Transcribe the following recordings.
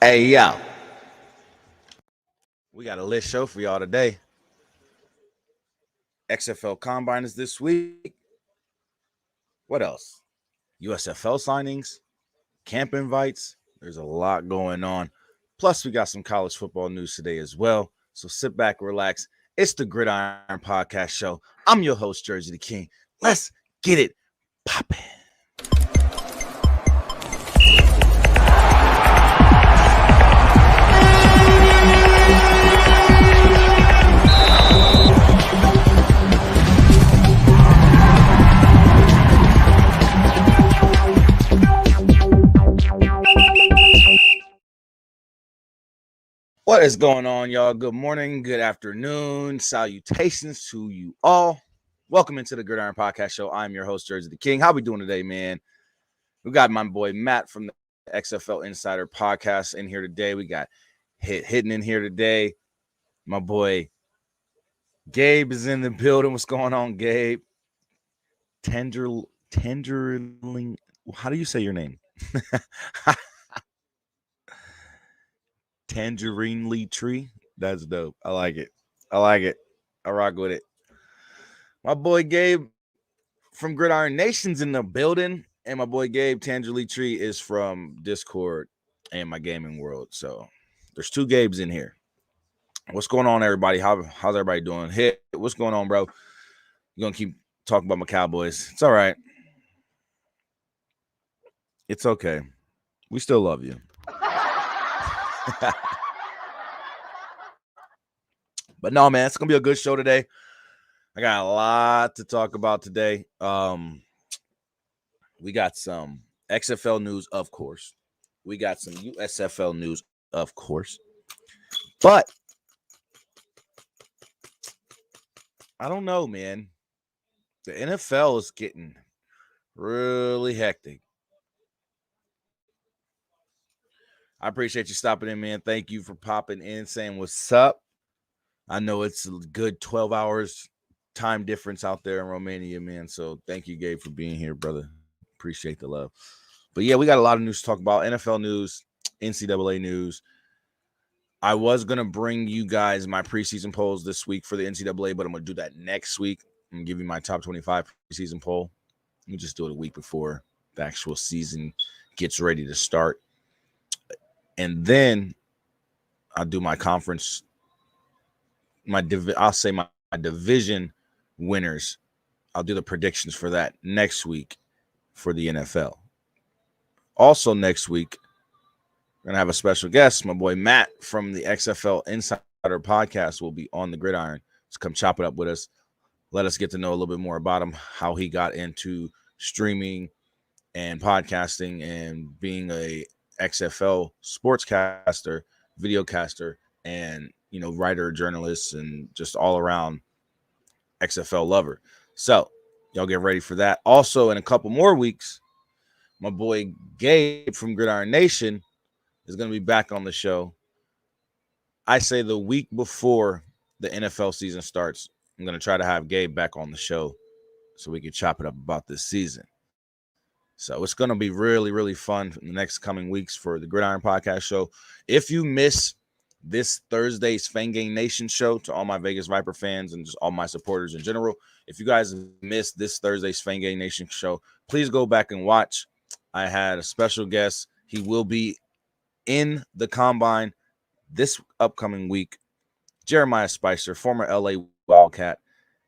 Hey, yo, we got a lit show for y'all today. XFL Combine is this week. What else? USFL signings, camp invites. There's a lot going on. Plus, we got some college football news today as well. So sit back, relax. It's the Gridiron Podcast Show. I'm your host, Jersey the King. Let's get it poppin'. What is going on, y'all? Good morning, good afternoon, salutations to you all. Welcome into the Gridiron Podcast Show. I'm your host, Jersey the King. How we doing today, man? We got my boy Matt from the XFL Insider Podcast in here today. We got Hidden in here today. My boy Gabe is in the building. What's going on, Gabe? Tenderling. How do you say your name? Tangerine tree. That's dope. I like it. I rock with it. My boy Gabe from Gridiron Nation's in the building, and my boy Gabe Tangerine Tree is from Discord and my gaming world. So there's two Gabes in here. What's going on, everybody? How's everybody doing? Hey, what's going on, bro? You're gonna keep talking about my Cowboys. It's all right. It's okay. We still love you. But no, man, it's gonna be a good show today. I got a lot to talk about today. We got some XFL news, of course. We got some USFL news, of course. But I don't know, man. The NFL is getting really hectic. I appreciate you stopping in, man. Thank you for popping in, saying what's up. I know it's a good 12 hours time difference out there in Romania, man. So thank you, Gabe, for being here, brother. Appreciate the love. But yeah, we got a lot of news to talk about. NFL news, NCAA news. I was going to bring you guys my preseason polls this week for the NCAA, but I'm going to do that next week. I'm going to give you my top 25 preseason poll. You just do it a week before the actual season gets ready to start. And then I'll do my conference, I'll say my division winners. I'll do the predictions for that next week for the NFL. Also next week, we're going to have a special guest. My boy Matt from the XFL Insider Podcast will be on the Gridiron. Just come chop it up with us. Let us get to know a little bit more about him, how he got into streaming and podcasting and being a XFL sportscaster, videocaster, and writer, journalist, and just all around XFL lover. So y'all get ready for that. Also, in a couple more weeks, my boy Gabe from Gridiron Nation is going to be back on the show. I say the week before the NFL season starts, I'm going to try to have Gabe back on the show so we can chop it up about this season. So it's going to be really, really fun in the next coming weeks for the Gridiron Podcast Show. If you miss this Thursday's Fangame Nation show, to all my Vegas Viper fans and just all my supporters in general, if you guys missed this Thursday's Fangame Nation show, please go back and watch. I had a special guest. He will be in the Combine this upcoming week. Jeremiah Spicer, former LA Wildcat.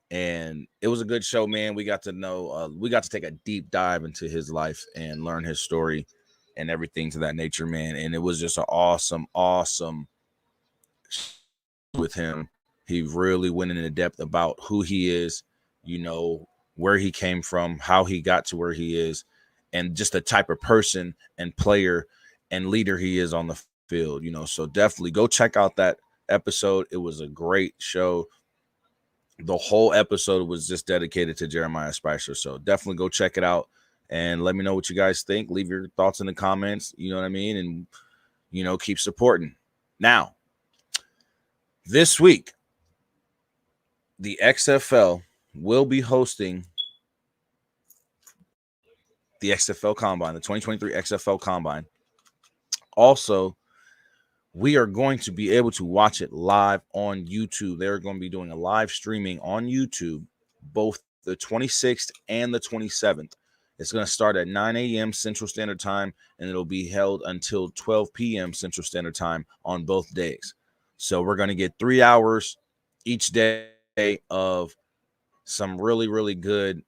And it was a good show, man. We got to take a deep dive into his life and learn his story and everything to that nature, man. And it was just an awesome with him. He really went into depth about who he is, where he came from, how he got to where he is, and just the type of person and player and leader he is on the field, So definitely go check out that episode. It was a great show. The whole episode was just dedicated to Jeremiah Spicer. So definitely go check it out and let me know what you guys think. Leave your thoughts in the comments. You know what I mean? And, keep supporting. Now, this week, the XFL will be hosting the XFL Combine, the 2023 XFL Combine. Also, we are going to be able to watch it live on YouTube. They're going to be doing a live streaming on YouTube, both the 26th and the 27th. It's going to start at 9 a.m. Central Standard Time, and it'll be held until 12 p.m. Central Standard Time on both days. So we're going to get 3 hours each day of some really, really good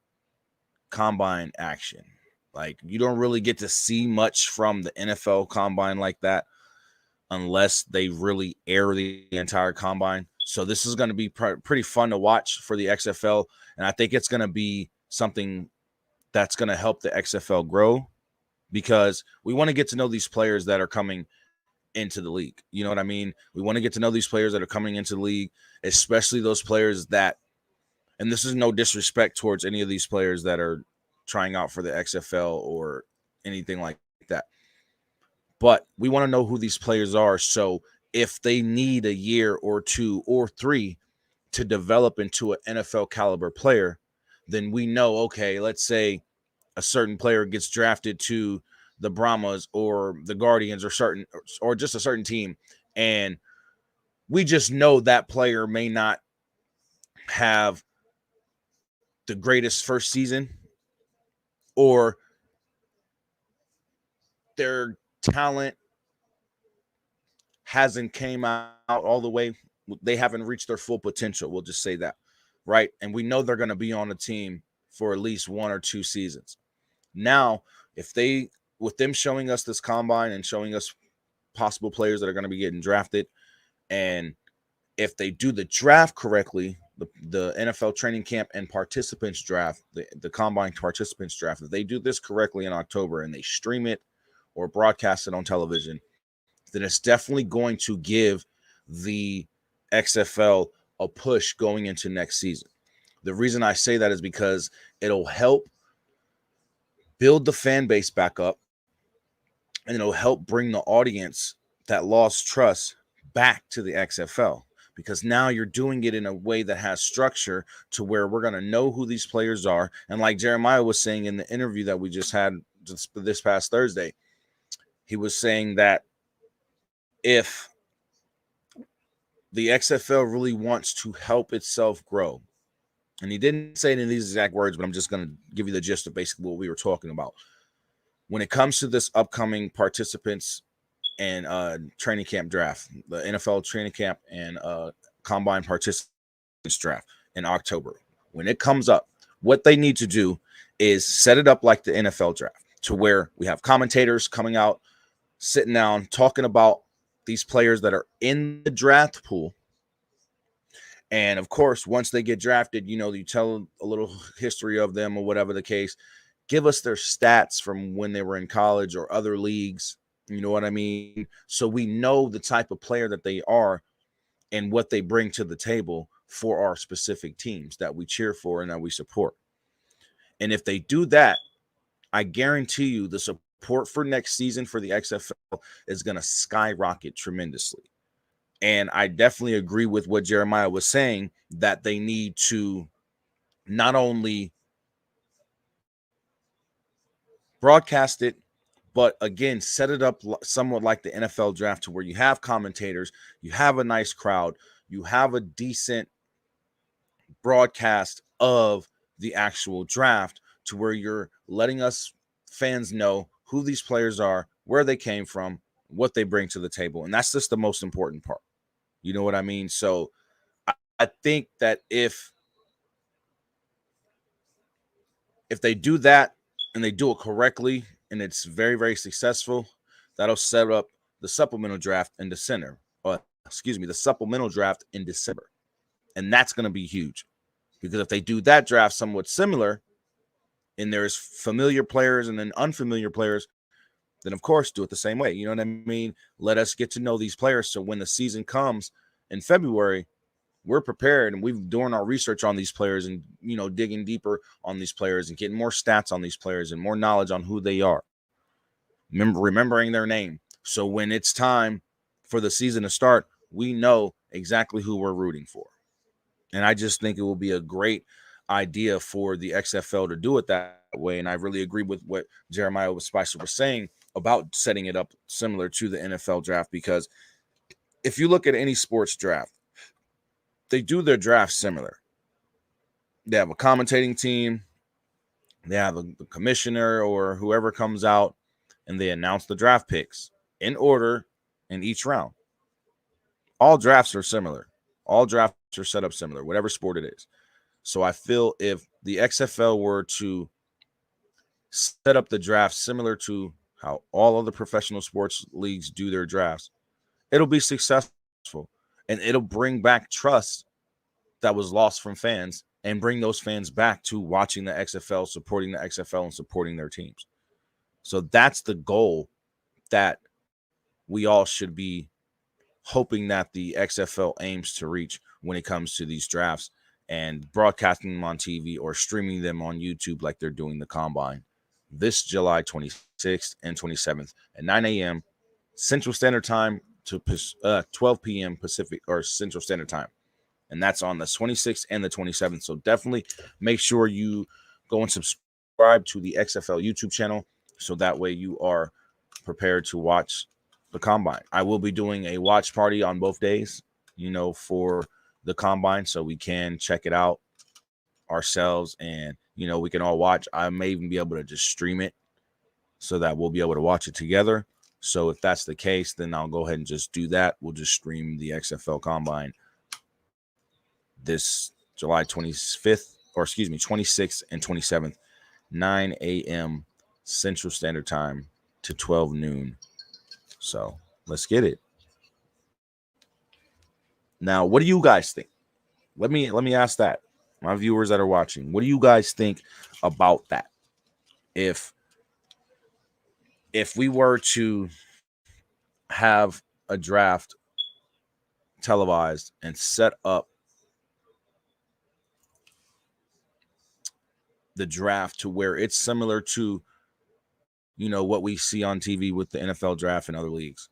combine action. Like, you don't really get to see much from the NFL combine like that unless they really air the entire combine. So this is going to be pretty fun to watch for the XFL, and I think it's going to be something that's going to help the XFL grow, because we want to get to know these players that are coming into the league. You know what I mean? We want to get to know these players that are coming into the league, especially those players that, and this is no disrespect towards any of these players that are trying out for the XFL or anything like that, but we want to know who these players are. So if they need a year or 2 or 3 to develop into an NFL caliber player, then we know, okay, let's say a certain player gets drafted to the Brahmas or the Guardians or just a certain team, and we just know that player may not have the greatest first season, or their talent hasn't came out all the way. They haven't reached their full potential. We'll just say that, right? And we know they're going to be on a team for at least 1 or 2 seasons. Now, with them showing us this combine and showing us possible players that are going to be getting drafted, and if they do the draft correctly, the NFL training camp and participants draft, the combine participants draft, if they do this correctly in October and they stream it or broadcast it on television, then it's definitely going to give the XFL a push going into next season. The reason I say that is because it'll help build the fan base back up, and it'll help bring the audience that lost trust back to the XFL, because now you're doing it in a way that has structure to where we're going to know who these players are. And like Jeremiah was saying in the interview that we just had this past Thursday, he was saying that if the XFL really wants to help itself grow, and he didn't say it in these exact words, but I'm just going to give you the gist of basically what we were talking about. When it comes to this upcoming participants and training camp draft, the NFL training camp and combine participants draft in October, when it comes up, what they need to do is set it up like the NFL draft, to where we have commentators coming out, sitting down, talking about these players that are in the draft pool. And of course, once they get drafted, you tell a little history of them or whatever the case. Give us their stats from when they were in college or other leagues. You know what I mean? So we know the type of player that they are and what they bring to the table for our specific teams that we cheer for and that we support. And if they do that, I guarantee you the support for next season for the XFL is going to skyrocket tremendously. And I definitely agree with what Jeremiah was saying, that they need to not only broadcast it, but again, set it up somewhat like the NFL draft, to where you have commentators, you have a nice crowd, you have a decent broadcast of the actual draft, to where you're letting us fans know who these players are, where they came from, what they bring to the table. And that's just the most important part. You know what I mean? So I think that if they do that and they do it correctly and it's very, very successful, that'll set up the supplemental draft in December. The supplemental draft in December. And that's going to be huge, because if they do that draft somewhat similar, and there's familiar players and then unfamiliar players, then of course do it the same way. You know what I mean? Let us get to know these players, so when the season comes in February, we're prepared and we've doing our research on these players and, digging deeper on these players and getting more stats on these players and more knowledge on who they are. Remembering their name. So when it's time for the season to start, we know exactly who we're rooting for. And I just think it will be a great idea for the XFL to do it that way. And I really agree with what Jeremiah Spicer was saying about setting it up similar to the NFL draft, because if you look at any sports draft, they do their draft similar. They have a commentating team, they have the commissioner or whoever comes out, and they announce the draft picks in order in each round. All drafts are similar. All drafts are set up similar, whatever sport it is. So I feel if the XFL were to set up the draft similar to how all of the professional sports leagues do their drafts, it'll be successful and it'll bring back trust that was lost from fans and bring those fans back to watching the XFL, supporting the XFL, and supporting their teams. So that's the goal that we all should be hoping that the XFL aims to reach when it comes to these drafts and broadcasting them on TV or streaming them on YouTube like they're doing the combine this July 26th and 27th at 9 a.m. Central Standard Time to 12 p.m. Pacific or Central Standard Time. And that's on the 26th and the 27th. So definitely make sure you go and subscribe to the XFL YouTube channel so that way you are prepared to watch the combine. I will be doing a watch party on both days, for the combine, so we can check it out ourselves and, we can all watch. I may even be able to just stream it so that we'll be able to watch it together. So if that's the case, then I'll go ahead and just do that. We'll just stream the XFL combine this July 26th and 27th, 9 a.m. Central Standard Time to 12 noon. So let's get it. Now, what do you guys think? Let me ask that. My viewers that are watching, what do you guys think about that? If we were to have a draft televised and set up the draft to where it's similar to, what we see on TV with the NFL draft and other leagues,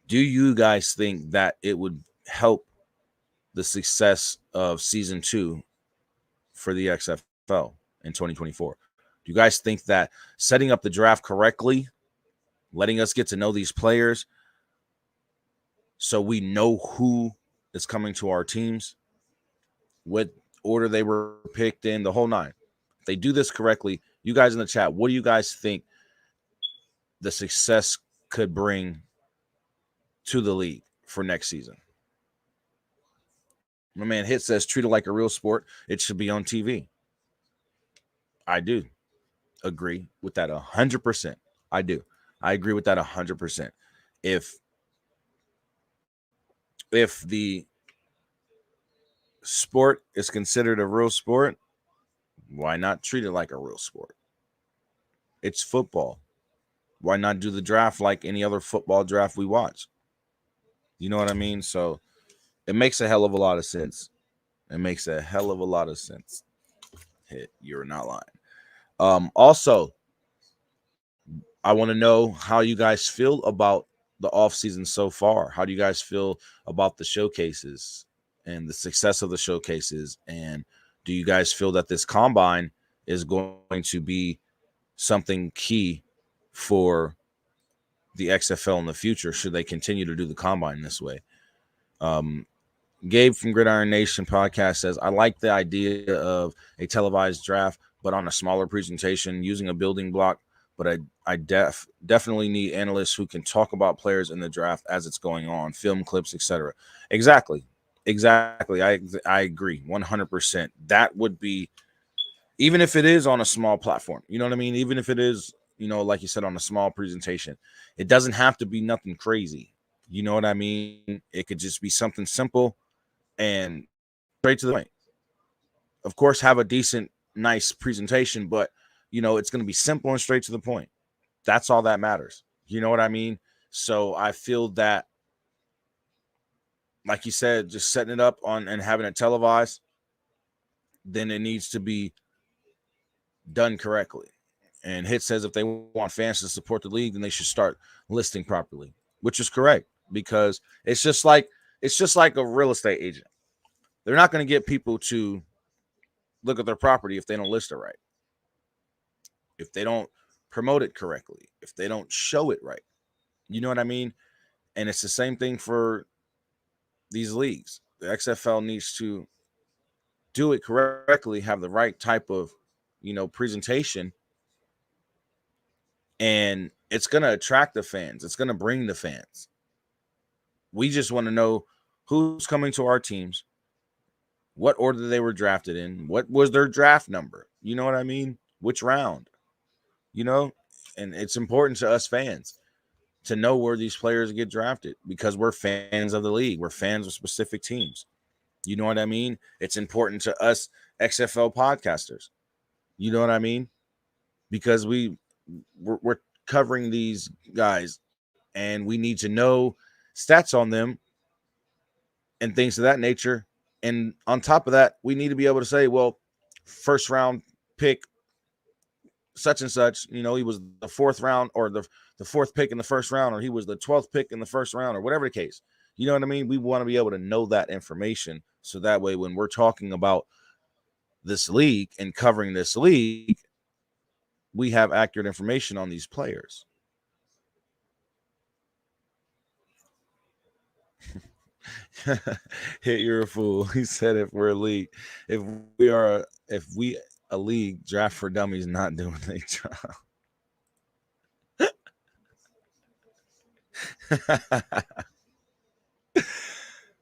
do you guys think that it would help the success of season 2 for the XFL in 2024? Do you guys think that setting up the draft correctly, letting us get to know these players so we know who is coming to our teams, what order they were picked in, the whole nine? If they do this correctly, you guys in the chat, what do you guys think the success could bring to the league for next season? My man Hit says, treat it like a real sport. It should be on TV. I do agree with that 100%. I do. I agree with that 100%. If the sport is considered a real sport, why not treat it like a real sport? It's football. Why not do the draft like any other football draft we watch? You know what I mean? So it makes a hell of a lot of sense. It makes a hell of a lot of sense. Hit, you're not lying. Also, I want to know how you guys feel about the offseason so far. How do you guys feel about the showcases and the success of the showcases? And do you guys feel that this combine is going to be something key for the XFL in the future? Should they continue to do the combine this way? Gabe from Gridiron Nation podcast says, I like the idea of a televised draft, but on a smaller presentation using a building block. But I definitely need analysts who can talk about players in the draft as it's going on, film clips, etc. Exactly. I agree 100%. That would be, even if it is on a small platform, you know what I mean? Even if it is, like you said, on a small presentation, it doesn't have to be nothing crazy. You know what I mean? It could just be something simple and straight to the point. Of course, have a decent, nice presentation, but it's going to be simple and straight to the point. That's all that matters. You know what I mean? So I feel that, like you said, just setting it up on and having it televised, then it needs to be done correctly. And Hit says if they want fans to support the league, then they should start listing properly, which is correct, because it's just like a real estate agent. They're not going to get people to look at their property if they don't list it right, if they don't promote it correctly, if they don't show it right. You know what I mean? And it's the same thing for these leagues. The XFL needs to do it correctly, have the right type of, presentation, and it's going to attract the fans. It's going to bring the fans. We just want to know who's coming to our teams, what order they were drafted in, what was their draft number. You know what I mean? Which round, and it's important to us fans to know where these players get drafted because we're fans of the league. We're fans of specific teams. You know what I mean? It's important to us XFL podcasters. You know what I mean? Because we're covering these guys and we need to know stats on them and things of that nature. And on top of that, we need to be able to say, well, first round pick such and such, he was the fourth round or the fourth pick in the first round, or he was the 12th pick in the first round, or whatever the case. You know what I mean? We want to be able to know that information. So that way, when we're talking about this league and covering this league, we have accurate information on these players. Hit, you're a fool. He said if we're a league, if we a league, draft for dummies not doing their job.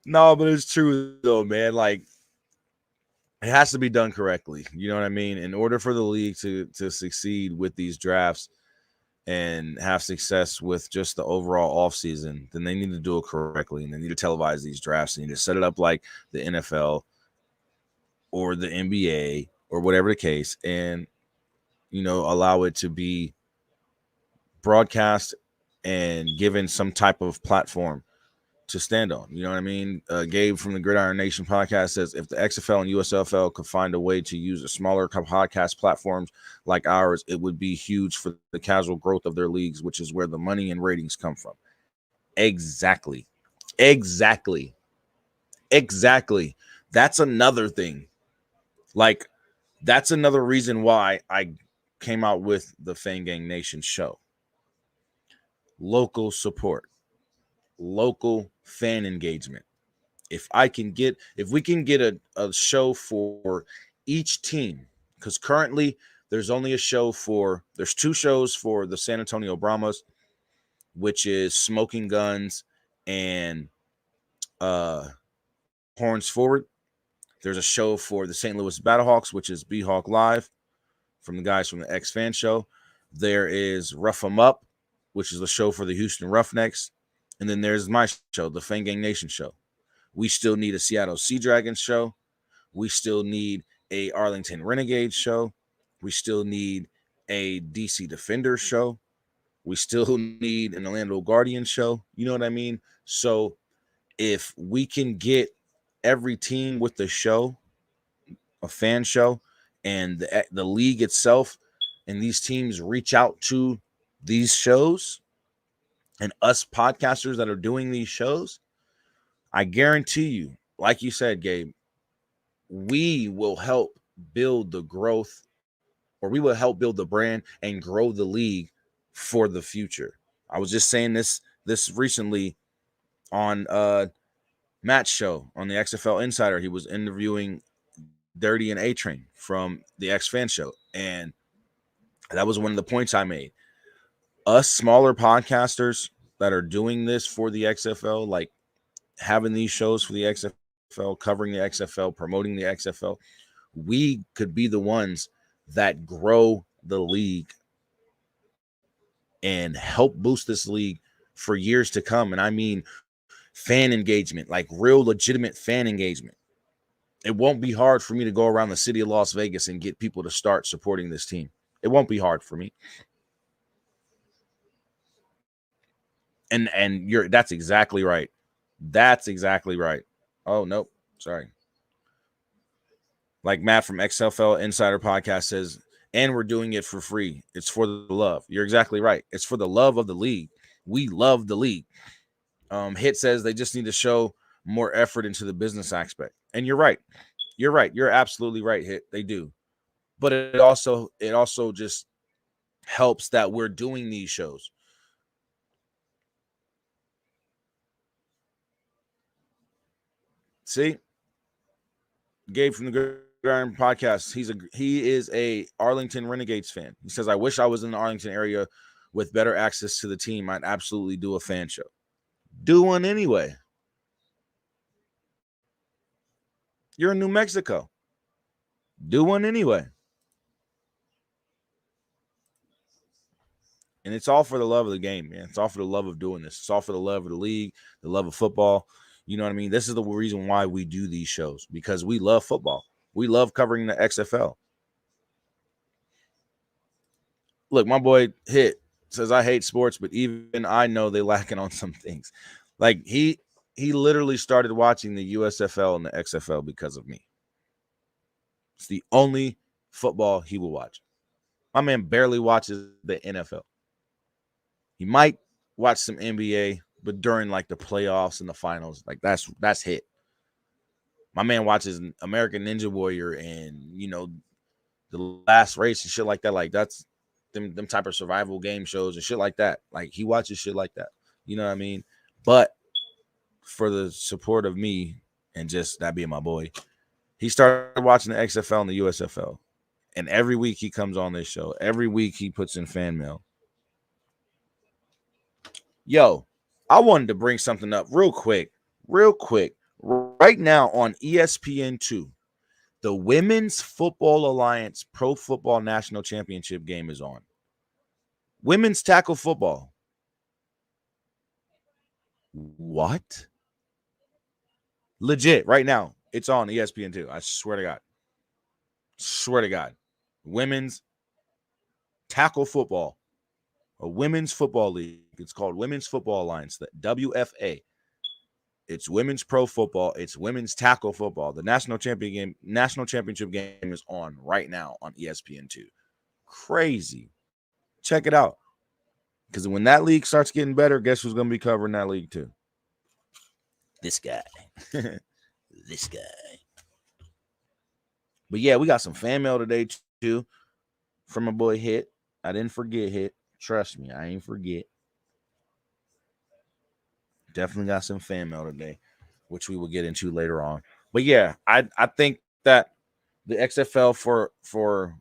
No, but it's true though, man. Like, it has to be done correctly. You know what I mean? In order for the league to succeed with these drafts and have success with just the overall offseason, then they need to do it correctly. And they need to televise these drafts. They need to set it up like the NFL or the NBA or whatever the case, and allow it to be broadcast and given some type of platform to stand on. You know what I mean? Gabe from the Gridiron Nation podcast says, if the XFL and USFL could find a way to use a smaller podcast platforms like ours, it would be huge for the casual growth of their leagues, which is where the money and ratings come from. Exactly. That's another thing. Like, that's another reason why I came out with the Fan Gang Nation show. Local support, local fan engagement. If we can get a show for each team, because currently there's two shows for the San Antonio Brahmas, which is Smoking Guns and Horns Forward. There's a show for the St. Louis Battlehawks, which is B-Hawk Live from the guys from the X Fan Show. There is Rough 'Em Up, which is the show for the Houston Roughnecks. And then there's my show, the Fan Gang Nation show. We still need a Seattle Sea Dragons show. We still need a Arlington Renegades show. We still need a DC Defenders show. We still need an Orlando Guardians show. You know what I mean? So if we can get every team with the show, a fan show, and the league itself, and these teams reach out to these shows and us podcasters that are doing these shows, I guarantee you, like you said, Gabe, we will help build the growth, or we will help build the brand and grow the league for the future. I was just saying this recently on Matt's show on the XFL Insider. He was interviewing Dirty and A-Train from the X Fan Show, and that was one of the points I made. Us smaller podcasters that are doing this for the XFL, like having these shows for the XFL, covering the XFL, promoting the XFL, we could be the ones that grow the league and help boost this league for years to come. And I mean fan engagement, like real legitimate fan engagement. It won't be hard for me to go around the city of Las Vegas and get people to start supporting this team. It won't be hard for me. And that's exactly right. That's exactly right. Oh, nope. Sorry. Like Matt from XFL Insider Podcast says, and we're doing it for free. It's for the love. You're exactly right. It's for the love of the league. We love the league. Hit says they just need to show more effort into the business aspect. And you're right. You're right. You're absolutely right, Hit. They do. But it also just helps that we're doing these shows. See, Gabe from the Gridiron podcast. He is a Arlington Renegades fan. He says, "I wish I was in the Arlington area with better access to the team. I'd absolutely do a fan show. Do one anyway. You're in New Mexico. Do one anyway." And it's all for the love of the game, man. It's all for the love of doing this. It's all for the love of the league, the love of football. You know what I mean? This is the reason why we do these shows, because we love football. We love covering the XFL. Look, my boy Hit says, "I hate sports, but even I know they lacking on some things." Like he literally started watching the USFL and the XFL because of me. It's the only football he will watch. My man barely watches the NFL. He might watch some NBA, but during like the playoffs and the finals, like that's Hit. My man watches American Ninja Warrior and, you know, the last race and shit like that. Like that's them type of survival game shows and shit like that. Like he watches shit like that. You know what I mean? But for the support of me and just that being my boy, he started watching the XFL and the USFL. And every week he comes on this show. Every week he puts in fan mail. Yo, I wanted to bring something up real quick. Right now on ESPN2, the Women's Football Alliance Pro Football National Championship game is on. Women's tackle football. What? Legit, right now, it's on ESPN2. I swear to God. Swear to God. Women's tackle football. A women's football league. It's called Women's Football Alliance, the WFA. It's women's pro football. It's women's tackle football. The national championship game is on right now on ESPN2. Crazy. Check it out. Because when that league starts getting better, guess who's going to be covering that league too? This guy. This guy. But yeah, we got some fan mail today too from my boy Hit. I didn't forget Hit. Trust me, I ain't forget. Definitely got some fan mail today, which we will get into later on. But yeah, I think that the XFL for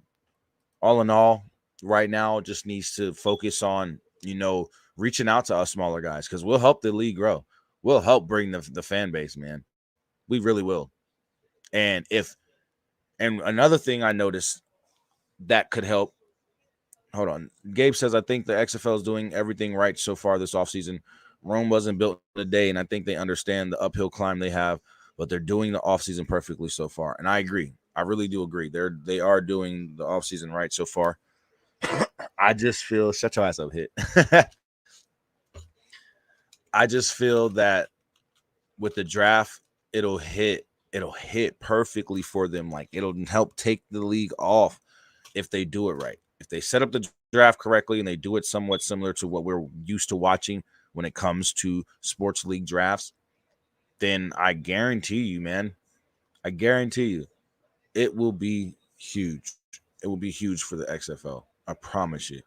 all in all right now just needs to focus on, you know, reaching out to us smaller guys, because we'll help the league grow. We'll help bring the fan base, man. We really will. And another thing I noticed that could help. Hold on. Gabe says, "I think the XFL is doing everything right so far this offseason. Rome wasn't built in a day, and I think they understand the uphill climb they have, but they're doing the offseason perfectly so far." And I agree. I really do agree. They are doing the offseason right so far. I just feel, shut your ass up, Hit. I just feel that with the draft, it'll hit perfectly for them. Like it'll help take the league off if they do it right. If they set up the draft correctly and they do it somewhat similar to what we're used to watching when it comes to sports league drafts, then I guarantee you, man, I guarantee you, it will be huge. It will be huge for the XFL. I promise you.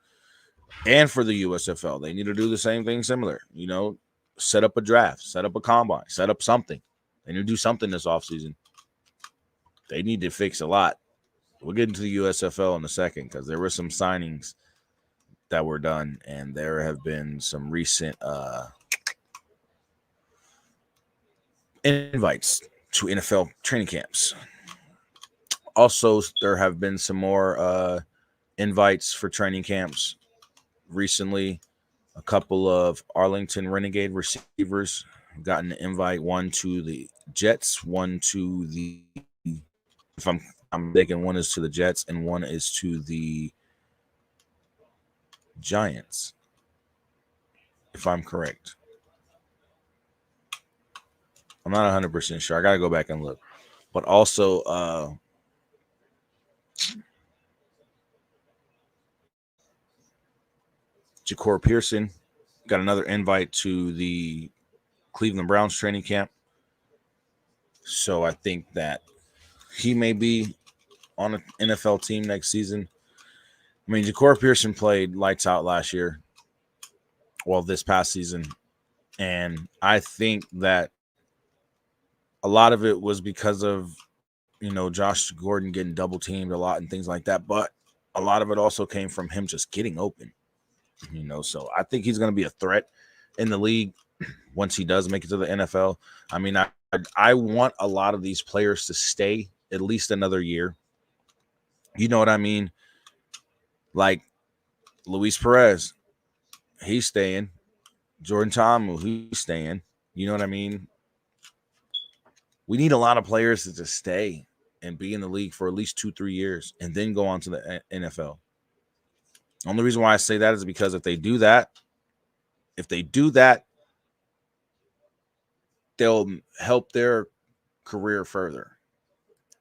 And for the USFL, they need to do the same thing similar. You know, set up a draft, set up a combine, set up something. They need to do something this offseason. They need to fix a lot. We'll get into the USFL in a second because there were some signings that were done, and there have been some recent invites to NFL training camps. Also, there have been some more invites for training camps recently. A couple of Arlington Renegade receivers gotten an invite, one to the Jets, one to the, if I'm mistaken, one is to the Jets and one is to the Giants, if I'm correct. I'm not 100% sure. I got to go back and look. But also, Ja'Cory Pearson got another invite to the Cleveland Browns training camp. So I think that he may be on an NFL team next season. I mean, Ja'Cory Pearson played lights out last year. Well, this past season. And I think that a lot of it was because of, Josh Gordon getting double teamed a lot and things like that. But a lot of it also came from him just getting open, So I think he's going to be a threat in the league once he does make it to the NFL. I mean, I want a lot of these players to stay at least another year. You know what I mean? Like Luis Perez, he's staying. Jordan Ta'amu, he's staying. You know what I mean? We need a lot of players to just stay and be in the league for at least 2-3 years and then go on to the NFL. Only reason why I say that is because if they do that, they'll help their career further.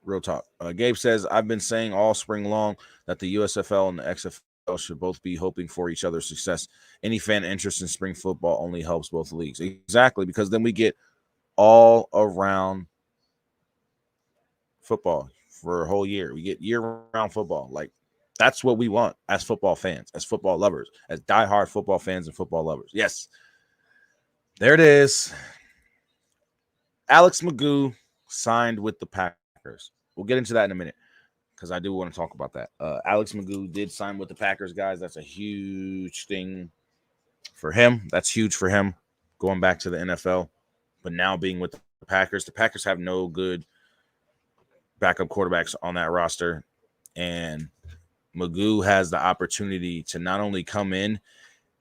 Real talk. Gabe says, I've been saying all spring long that the USFL and the XFL should both be hoping for each other's success. Any fan interest in spring football only helps both leagues. Exactly, because then we get all around football for a whole year. We get year-round football. Like, that's what we want as football fans, as football lovers, as diehard football fans and football lovers. Yes. There it is. Alex Magoo signed with the Packers. We'll get into that in a minute because I do want to talk about that. Alex Magoo did sign with the Packers, guys. That's a huge thing for him. That's huge for him going back to the NFL. But now being with the Packers have no good backup quarterbacks on that roster. And Magoo has the opportunity to not only come in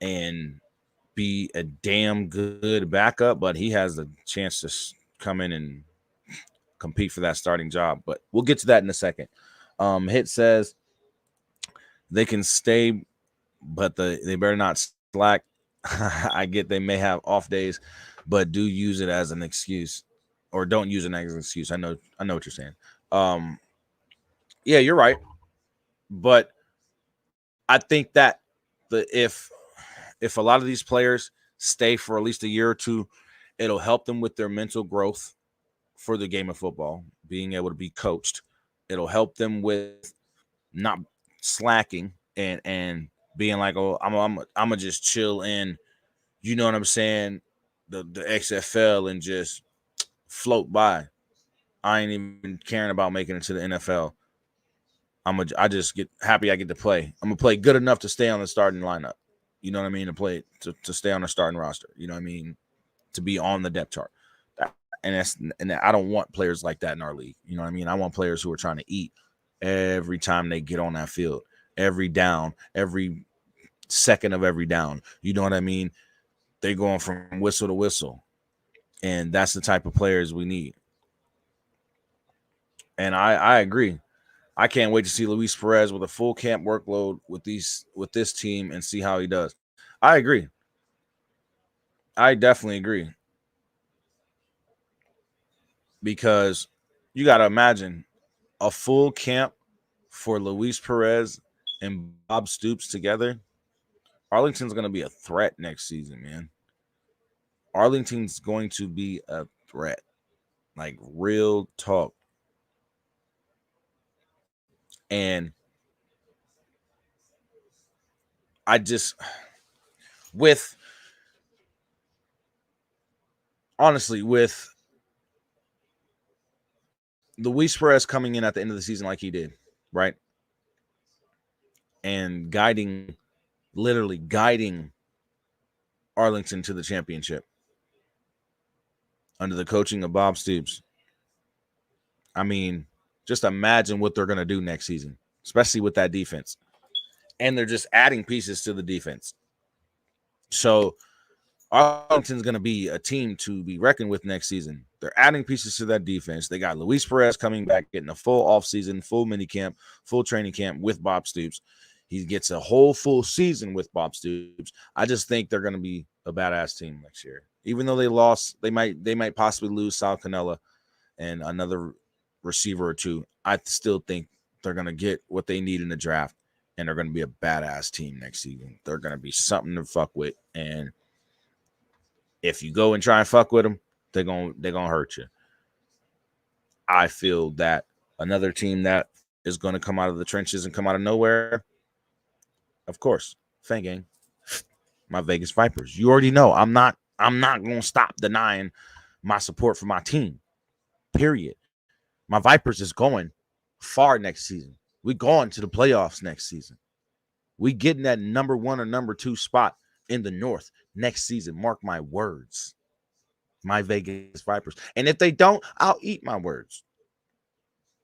and be a damn good backup, but he has the chance to come in and compete for that starting job. But we'll get to that in a second. Hit says they can stay, but they better not slack. I get they may have off days, but do use it as an excuse, or don't use it as an excuse. I know what you're saying. Yeah, you're right. But I think that if a lot of these players stay for at least a year or two, it'll help them with their mental growth for the game of football, being able to be coached. It'll help them with not slacking and being like, oh, I'm gonna just chill in, you know what I'm saying, the XFL and just float by. I ain't even caring about making it to the NFL. I just get happy I get to play. I'm gonna play good enough to stay on the starting lineup. You know what I mean? To stay on the starting roster. You know what I mean? To be on the depth chart. And I don't want players like that in our league. You know what I mean? I want players who are trying to eat every time they get on that field, every down, every second of every down. You know what I mean? They're going from whistle to whistle. And that's the type of players we need. And I agree. I can't wait to see Luis Perez with a full camp workload with this team and see how he does. I agree. I definitely agree. Because you got to imagine a full camp for Luis Perez and Bob Stoops together. Arlington's going to be a threat next season, man. Arlington's going to be a threat. Like, real talk. And I just, with Luis Perez coming in at the end of the season like he did, right? And literally guiding Arlington to the championship under the coaching of Bob Stoops. I mean, just imagine what they're going to do next season, especially with that defense. And they're just adding pieces to the defense. So Arlington's going to be a team to be reckoned with next season. They're adding pieces to that defense. They got Luis Perez coming back, getting a full offseason, full mini camp, full training camp with Bob Stoops. He gets a whole full season with Bob Stoops. I just think they're going to be a badass team next year. Even though they lost, they might possibly lose Sal Cannella and another receiver or two. I still think they're going to get what they need in the draft, and they're going to be a badass team next season. They're going to be something to fuck with, and if you go and try and fuck with them, they're gonna hurt you. I feel that another team that is going to come out of the trenches and come out of nowhere, of course, Fan Gang, my Vegas Vipers. You already know I'm not going to stop denying my support for my team. period. My Vipers is going far next season. We going to the playoffs next season. We getting that number 1 or number 2 spot in the North next season. Mark my words. My Vegas Vipers. And if they don't, I'll eat my words.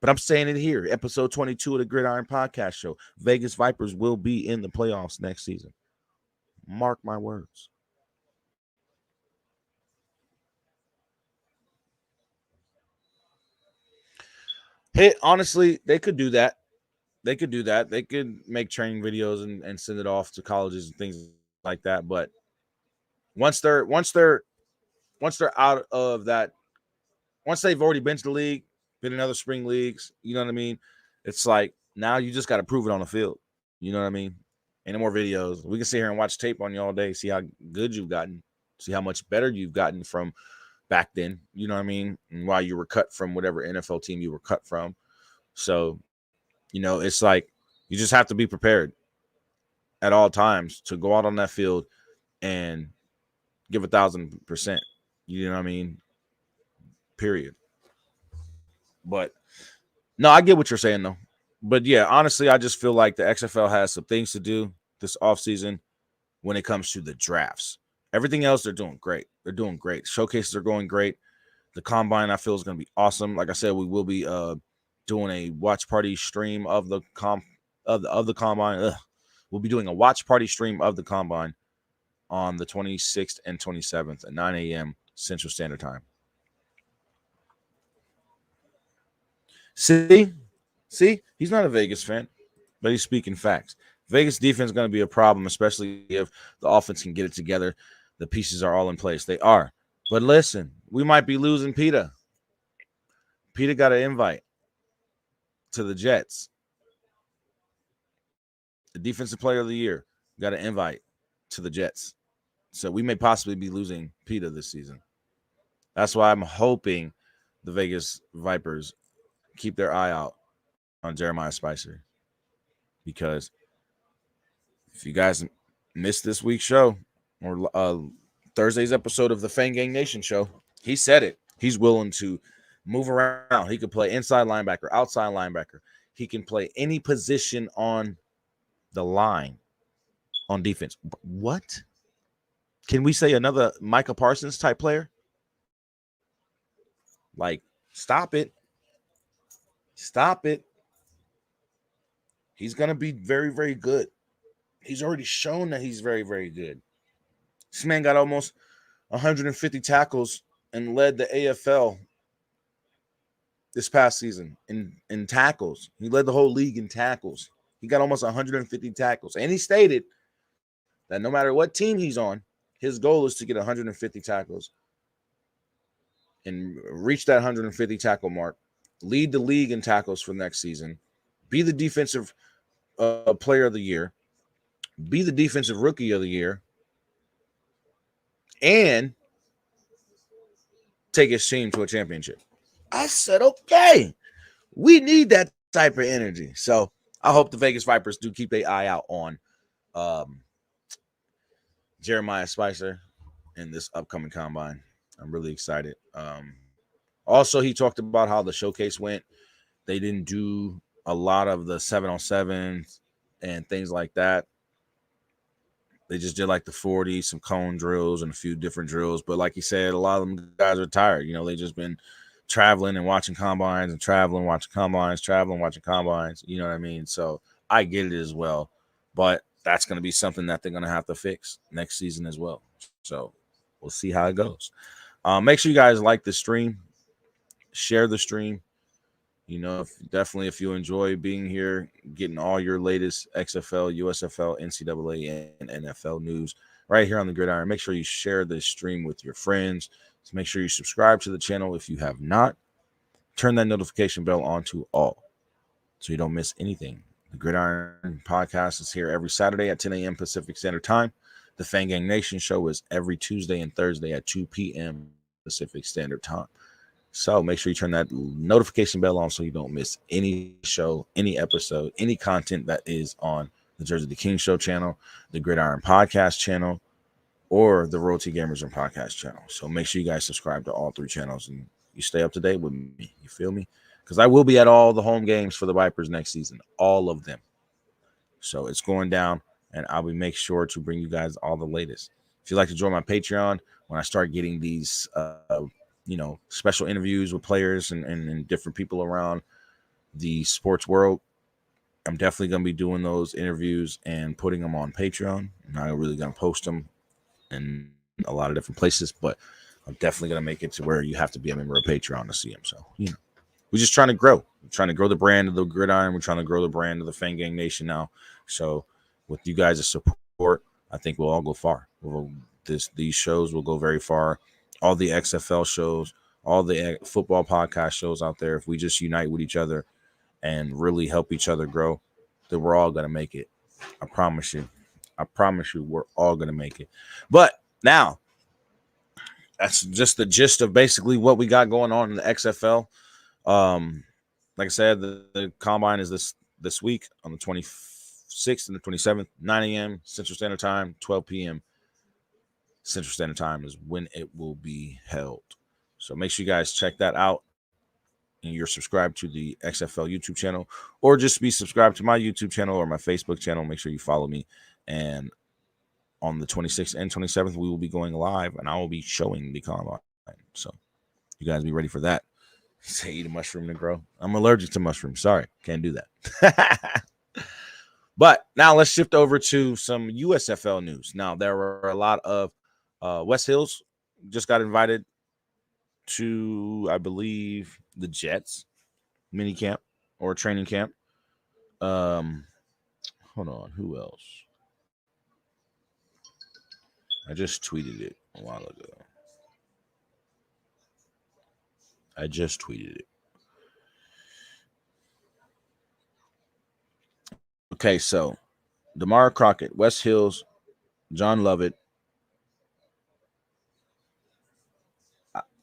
But I'm saying it here. Episode 22 of the Gridiron Podcast Show. Vegas Vipers will be in the playoffs next season. Mark my words. Hey, honestly, they could do that. They could do that. They could make training videos and send it off to colleges and things like that. But once they're out of that, once they've already been to the league, been in other spring leagues, you know what I mean? It's like now you just got to prove it on the field. You know what I mean? Any more videos. We can sit here and watch tape on you all day, see how good you've gotten, see how much better you've gotten from back then. You know what I mean? And why you were cut from whatever NFL team you were cut from. So, you know, it's like you just have to be prepared at all times to go out on that field and give 1,000%. You know what I mean? Period. But no, I get what you're saying though. But yeah, honestly, I just feel like the XFL has some things to do this offseason when it comes to the drafts. Everything else, they're doing great. They're doing great. Showcases are going great. The combine, I feel, is going to be awesome. Like I said, we will be doing a watch party stream of the combine. We'll be doing a watch party stream of the combine on the 26th and 27th at 9 a.m. Central Standard Time. See, he's not a Vegas fan, but he's speaking facts. Vegas defense is going to be a problem, especially if the offense can get it together. The pieces are all in place. They are. But listen, we might be losing Peat. Peat got an invite to the Jets. The defensive player of the year got an invite to the Jets. So we may possibly be losing Peat this season. That's why I'm hoping the Vegas Vipers keep their eye out on Jeremiah Spicer. Because if you guys missed this week's show or Thursday's episode of the Fang Gang Nation show, he said it. He's willing to move around. He could play inside linebacker, outside linebacker. He can play any position on the line on defense. What? Can we say another Micah Parsons type player? Like, stop it. Stop it. He's going to be very, very good. He's already shown that he's very, very good. This man got almost 150 tackles and led the AFL this past season in tackles. He led the whole league in tackles. He got almost 150 tackles. And he stated that no matter what team he's on, his goal is to get 150 tackles and reach that 150 tackle mark, lead the league in tackles for next season, be the defensive player of the year, be the defensive rookie of the year, and take his team to a championship. I said, okay, we need that type of energy. So I hope the Vegas Vipers do keep their eye out on Jeremiah Spicer in this upcoming combine. I'm really excited. Also, he talked about how the showcase went. They didn't do a lot of the 7-on-7s and things like that. They just did like the 40, some cone drills and a few different drills. But like he said, a lot of them guys are tired. You know, they just been traveling and watching combines and traveling, watching combines, traveling, watching combines. You know what I mean? So I get it as well. But that's going to be something that they're going to have to fix next season as well. So we'll see how it goes. Make sure you guys like the stream, share the stream. You know, if you enjoy being here, getting all your latest XFL, USFL, NCAA, and NFL news right here on the Gridiron, make sure you share this stream with your friends. So make sure you subscribe to the channel if you have not. Turn that notification bell on to all so you don't miss anything. The Gridiron podcast is here every Saturday at 10 a.m. Pacific Standard Time. The Fang Gang Nation show is every Tuesday and Thursday at 2 p.m. Pacific Standard Time. So make sure you turn that notification bell on so you don't miss any show, any episode, any content that is on the Jersey the King Show channel, the Gridiron Podcast channel, or the Royalty Gamers and Podcast channel. So make sure you guys subscribe to all three channels and You stay up to date with me. You feel me? Because I will be at all the home games for the Vipers next season, all of them. So it's going down, and I'll be make sure to bring you guys all the latest. If you'd like to join my Patreon, when I start getting these, special interviews with players and different people around the sports world, I'm definitely going to be doing those interviews and putting them on Patreon. I'm not really going to post them in a lot of different places, but I'm definitely going to make it to where you have to be a member of Patreon to see them. So, we're just trying to grow. We're trying to grow the brand of the Gridiron. We're trying to grow the brand of the Fan Gang Nation now. So with you guys' support, I think we'll all go far. These shows will go very far. All the XFL shows, all the football podcast shows out there, if we just unite with each other and really help each other grow, then we're all going to make it. I promise you. We're all going to make it. But now, that's just the gist of basically what we got going on in the XFL. Like I said, the combine is this week on the 26th and the 27th, 9 a.m. Central Standard Time, 12 p.m. Central Standard Time is when it will be held. So make sure you guys check that out. And you're subscribed to the XFL YouTube channel, or just be subscribed to my YouTube channel or my Facebook channel. Make sure you follow me. And on the 26th and 27th, we will be going live, and I will be showing the combine. So you guys be ready for that. Say eat a mushroom to grow. I'm allergic to mushrooms. Sorry, can't do that. But now let's shift over to some USFL news. Now, there were a lot of West Hills just got invited to, I believe, the Jets mini camp or training camp. Hold on, who else? I just tweeted it a while ago. Okay, so Damara Crockett, West Hills, John Lovett,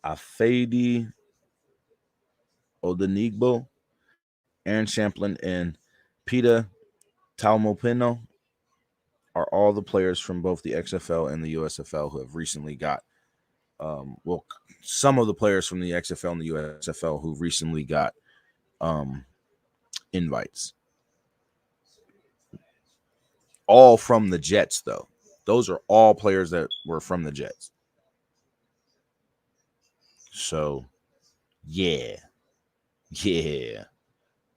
Afedi Odenigbo, Aaron Champlin, and Peat Talmopino are all the players from both the XFL and the USFL who have recently got, some of the players from the XFL and the USFL who recently got invites. All from the Jets, though. Those are all players that were from the Jets. So, yeah.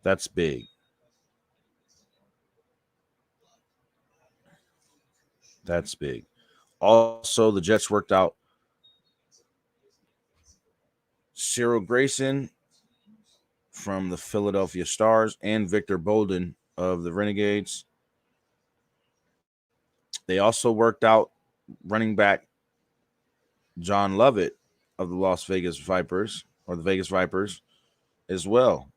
That's big. Also, the Jets worked out Cyril Grayson from the Philadelphia Stars and Victor Bolden of the Renegades. They also worked out running back John Lovett of the Las Vegas Vipers, or the Vegas Vipers, as well.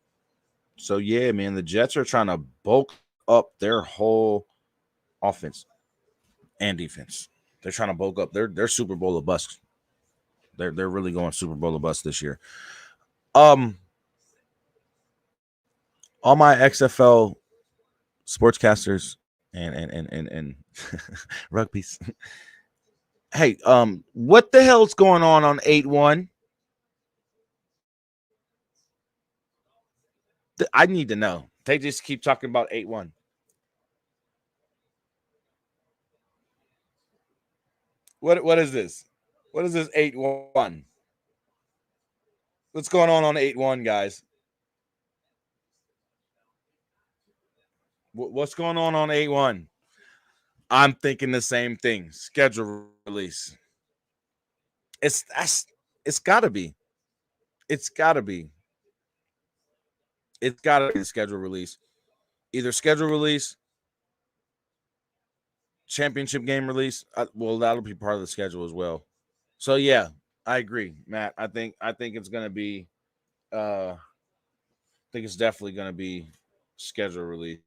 So, yeah, man, the Jets are trying to bulk up their whole offense and defense. They're trying to bulk up. They're Super Bowl or bust. They're really going Super Bowl or bust this year. All my XFL sportscasters and rugbies. Hey, what the hell's going on 8-1? I need to know. They just keep talking about 8-1. What is this? What is this 8-1? What's going on 8-1, guys? What's going on 8-1? I'm thinking the same thing. Schedule release. It's gotta be. It's gotta be. It's gotta be the schedule release. Either schedule release, championship game release. Well, that'll be part of the schedule as well. So yeah, I agree, Matt. I think it's gonna be. I think it's definitely gonna be schedule release.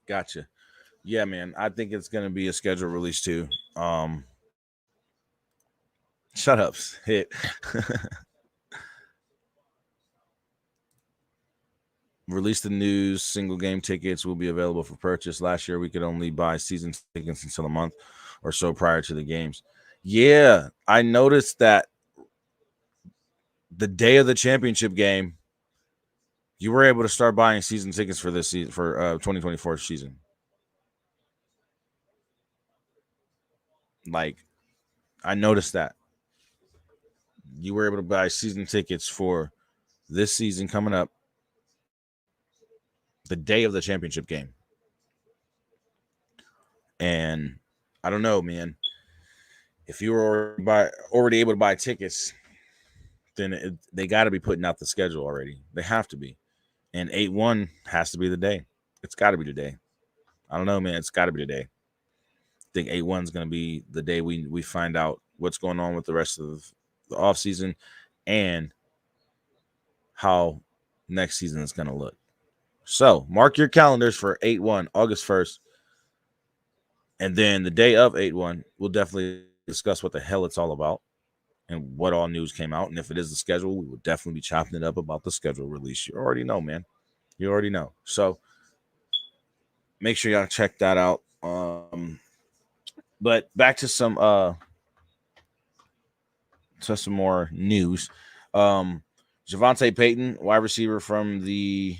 Gotcha. Yeah, man. I think it's gonna be a schedule release too. Shut up. Hit. released the news. Single game tickets will be available for purchase. Last year, we could only buy season tickets until a month or so prior to the games. Yeah, I noticed that the day of the championship game, you were able to start buying season tickets for this season for 2024 season. Like, I noticed that you were able to buy season tickets for this season coming up the day of the championship game. And I don't know, man. If you were already able to buy tickets, then they got to be putting out the schedule already. They have to be. And 8-1 has to be the day. It's got to be today. I don't know, man. It's got to be today. I think 8-1 is going to be the day we find out what's going on with the rest of the offseason and how next season is going to look. So mark your calendars for 8-1, August 1st. And then the day of 8-1, we'll definitely discuss what the hell it's all about and what all news came out. And if it is the schedule, we will definitely be chopping it up about the schedule release. You already know, man. You already know. So make sure y'all check that out. But back to some more news. Javonte Payton, wide receiver from the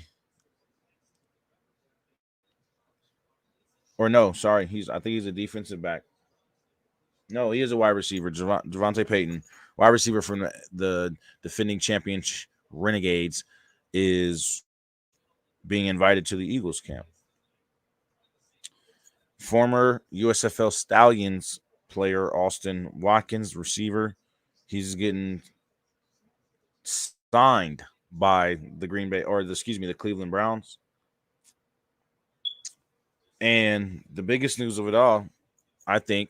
I think he's a defensive back. No, he is a wide receiver. Javonte Payton, wide receiver from the defending champion Renegades, is being invited to the Eagles camp. Former USFL Stallions player Austin Watkins, receiver, he's getting signed by the the Cleveland Browns. And the biggest news of it all, I think.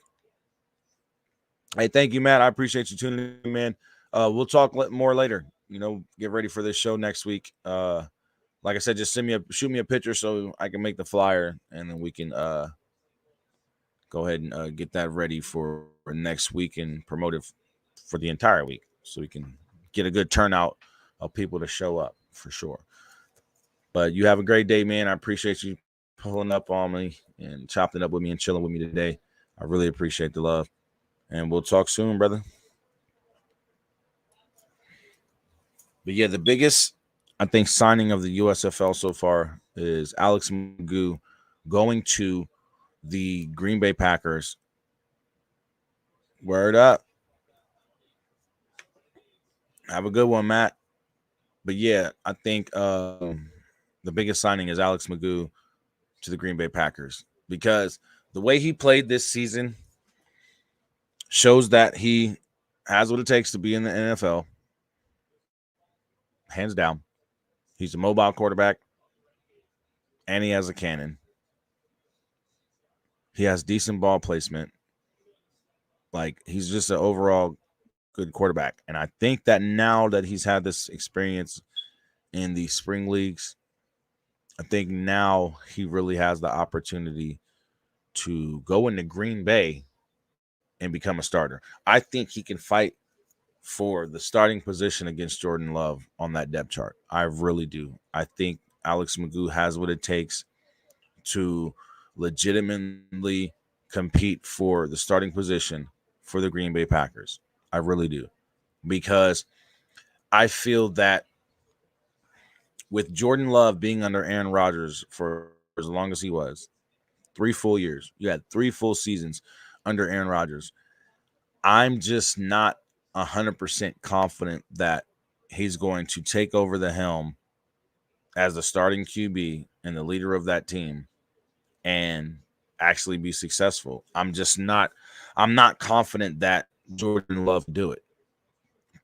Hey, thank you, Matt. I appreciate you tuning in, man. We'll talk more later. Get ready for this show next week. Like I said, just shoot me a picture so I can make the flyer, and then we can go ahead and get that ready for next week and promote it for the entire week, so we can get a good turnout of people to show up for sure. But you have a great day, man. I appreciate you pulling up on me and chopping it up with me and chilling with me today. I really appreciate the love. And we'll talk soon, brother. But yeah, the biggest, I think, signing of the USFL so far is Alex Magoo going to the Green Bay Packers. Word up. Have a good one, Matt. But yeah, I think the biggest signing is Alex Magoo to the Green Bay Packers, because the way he played this season shows that he has what it takes to be in the NFL. Hands down. He's a mobile quarterback, and he has a cannon. He has decent ball placement. Like, he's just an overall good quarterback. And I think that now that he's had this experience in the spring leagues, I think now he really has the opportunity to go into Green Bay and become a starter. I think he can fight for the starting position against Jordan Love on that depth chart. I really do. I think Alex Magoo has what it takes to legitimately compete for the starting position for the Green Bay Packers. I really do. Because I feel that with Jordan Love being under Aaron Rodgers for as long as he was, 3 full years, you had 3 full seasons under Aaron Rodgers, I'm just not 100% confident that he's going to take over the helm as the starting QB and the leader of that team and actually be successful. I'm not confident that Jordan Love can do it.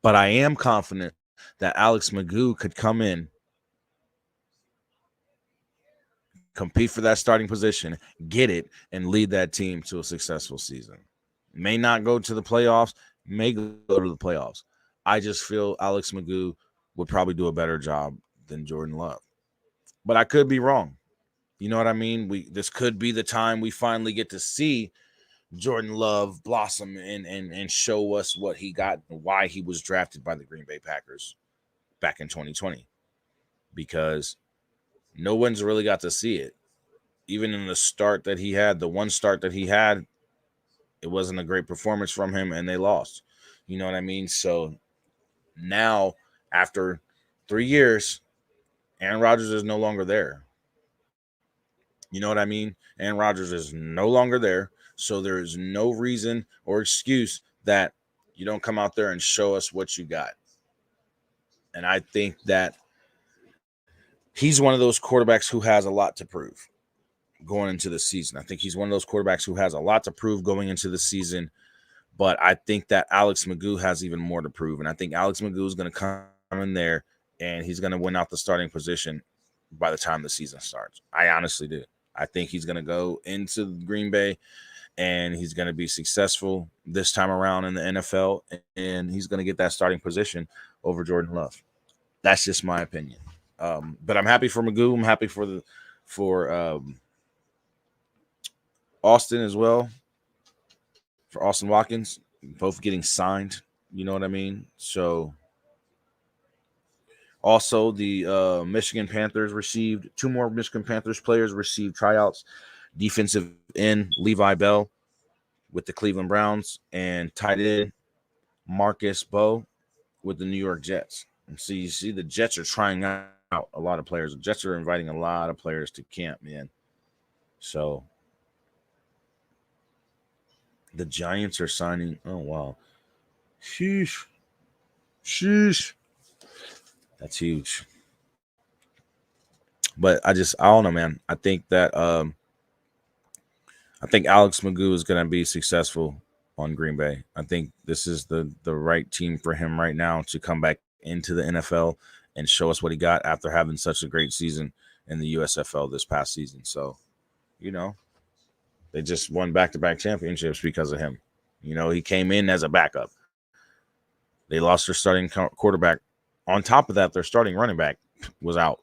But I am confident that Alex Magoo could come in, compete for that starting position, get it, and lead that team to a successful season. May not go to the playoffs, may go to the playoffs. I just feel Alex Magoo would probably do a better job than Jordan Love. But I could be wrong. You know what I mean? This could be the time we finally get to see Jordan Love blossom and show us what he got and why he was drafted by the Green Bay Packers back in 2020. Because No one's really got to see it. Even in the start that he had, the one start that he had, it wasn't a great performance from him, and they lost. You know what I mean? So now, after 3 years, Aaron Rodgers is no longer there. You know what I mean? Aaron Rodgers is no longer there. So there is no reason or excuse that you don't come out there and show us what you got. And I think that he's one of those quarterbacks who has a lot to prove going into the season. I think he's one of those quarterbacks who has a lot to prove going into the season. But I think that Alex Magoo has even more to prove. And I think Alex Magoo is going to come in there and he's going to win out the starting position by the time the season starts. I honestly do. I think he's going to go into Green Bay and he's going to be successful this time around in the NFL, and he's going to get that starting position over Jordan Love. That's just my opinion. But I'm happy for Magoo. I'm happy for Austin as well, for Austin Watkins, both getting signed. You know what I mean? So also the Michigan Panthers received 2 more Michigan Panthers players received tryouts. Defensive end Levi Bell with the Cleveland Browns, and tight end Marcus Bowe with the New York Jets. And so you see the Jets are trying out a lot of players. The Jets are inviting a lot of players to camp, man. So the Giants are signing. Oh, wow. Sheesh. Sheesh. That's huge. But I don't know, man. I think Alex Magoo is going to be successful on Green Bay. I think this is the right team for him right now to come back into the NFL and show us what he got after having such a great season in the USFL this past season. So, you know, they just won back-to-back championships because of him. You know, he came in as a backup. They lost their starting quarterback. On top of that, their starting running back was out.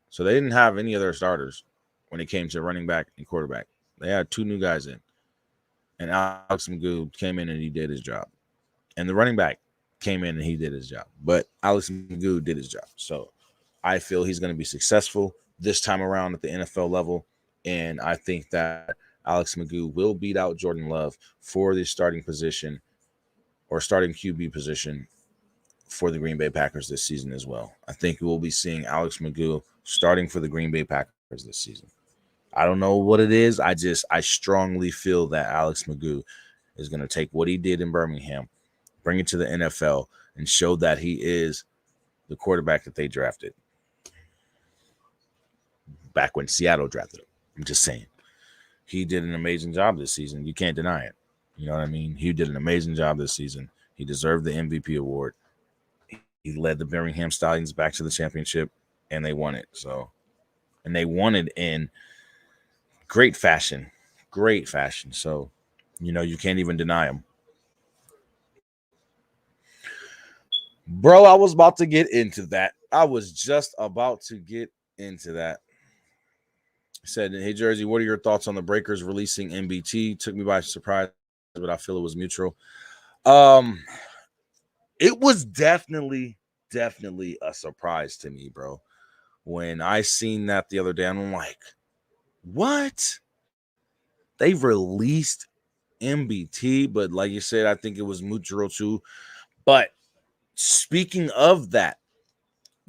So they didn't have any of their starters when it came to running back and quarterback. They had 2 new guys in. And Alex Magoo came in and he did his job. And the running back came in and he did his job. But Alex Magoo did his job. So I feel he's going to be successful this time around at the NFL level. And I think that Alex Magoo will beat out Jordan Love for the starting position or starting QB position for the Green Bay Packers this season as well. I think we'll be seeing Alex Magoo starting for the Green Bay Packers this season. I don't know what it is. I strongly feel that Alex Magoo is going to take what he did in Birmingham, bring it to the NFL, and show that he is the quarterback that they drafted back when Seattle drafted him. I'm just saying. He did an amazing job this season. You can't deny it. You know what I mean? He did an amazing job this season. He deserved the MVP award. He led the Birmingham Stallions back to the championship, and they won it. So, and they won it in great fashion. Great fashion. So, you know, you can't even deny him. Bro, I was about to get into that. I was just about to get into that. Said, hey, Jersey, what are your thoughts on the Breakers releasing MBT? Took me by surprise, but I feel it was mutual. It was definitely a surprise to me, bro. When I seen that the other day, I'm like, what? They released MBT, but like you said, I think it was mutual too. But speaking of that,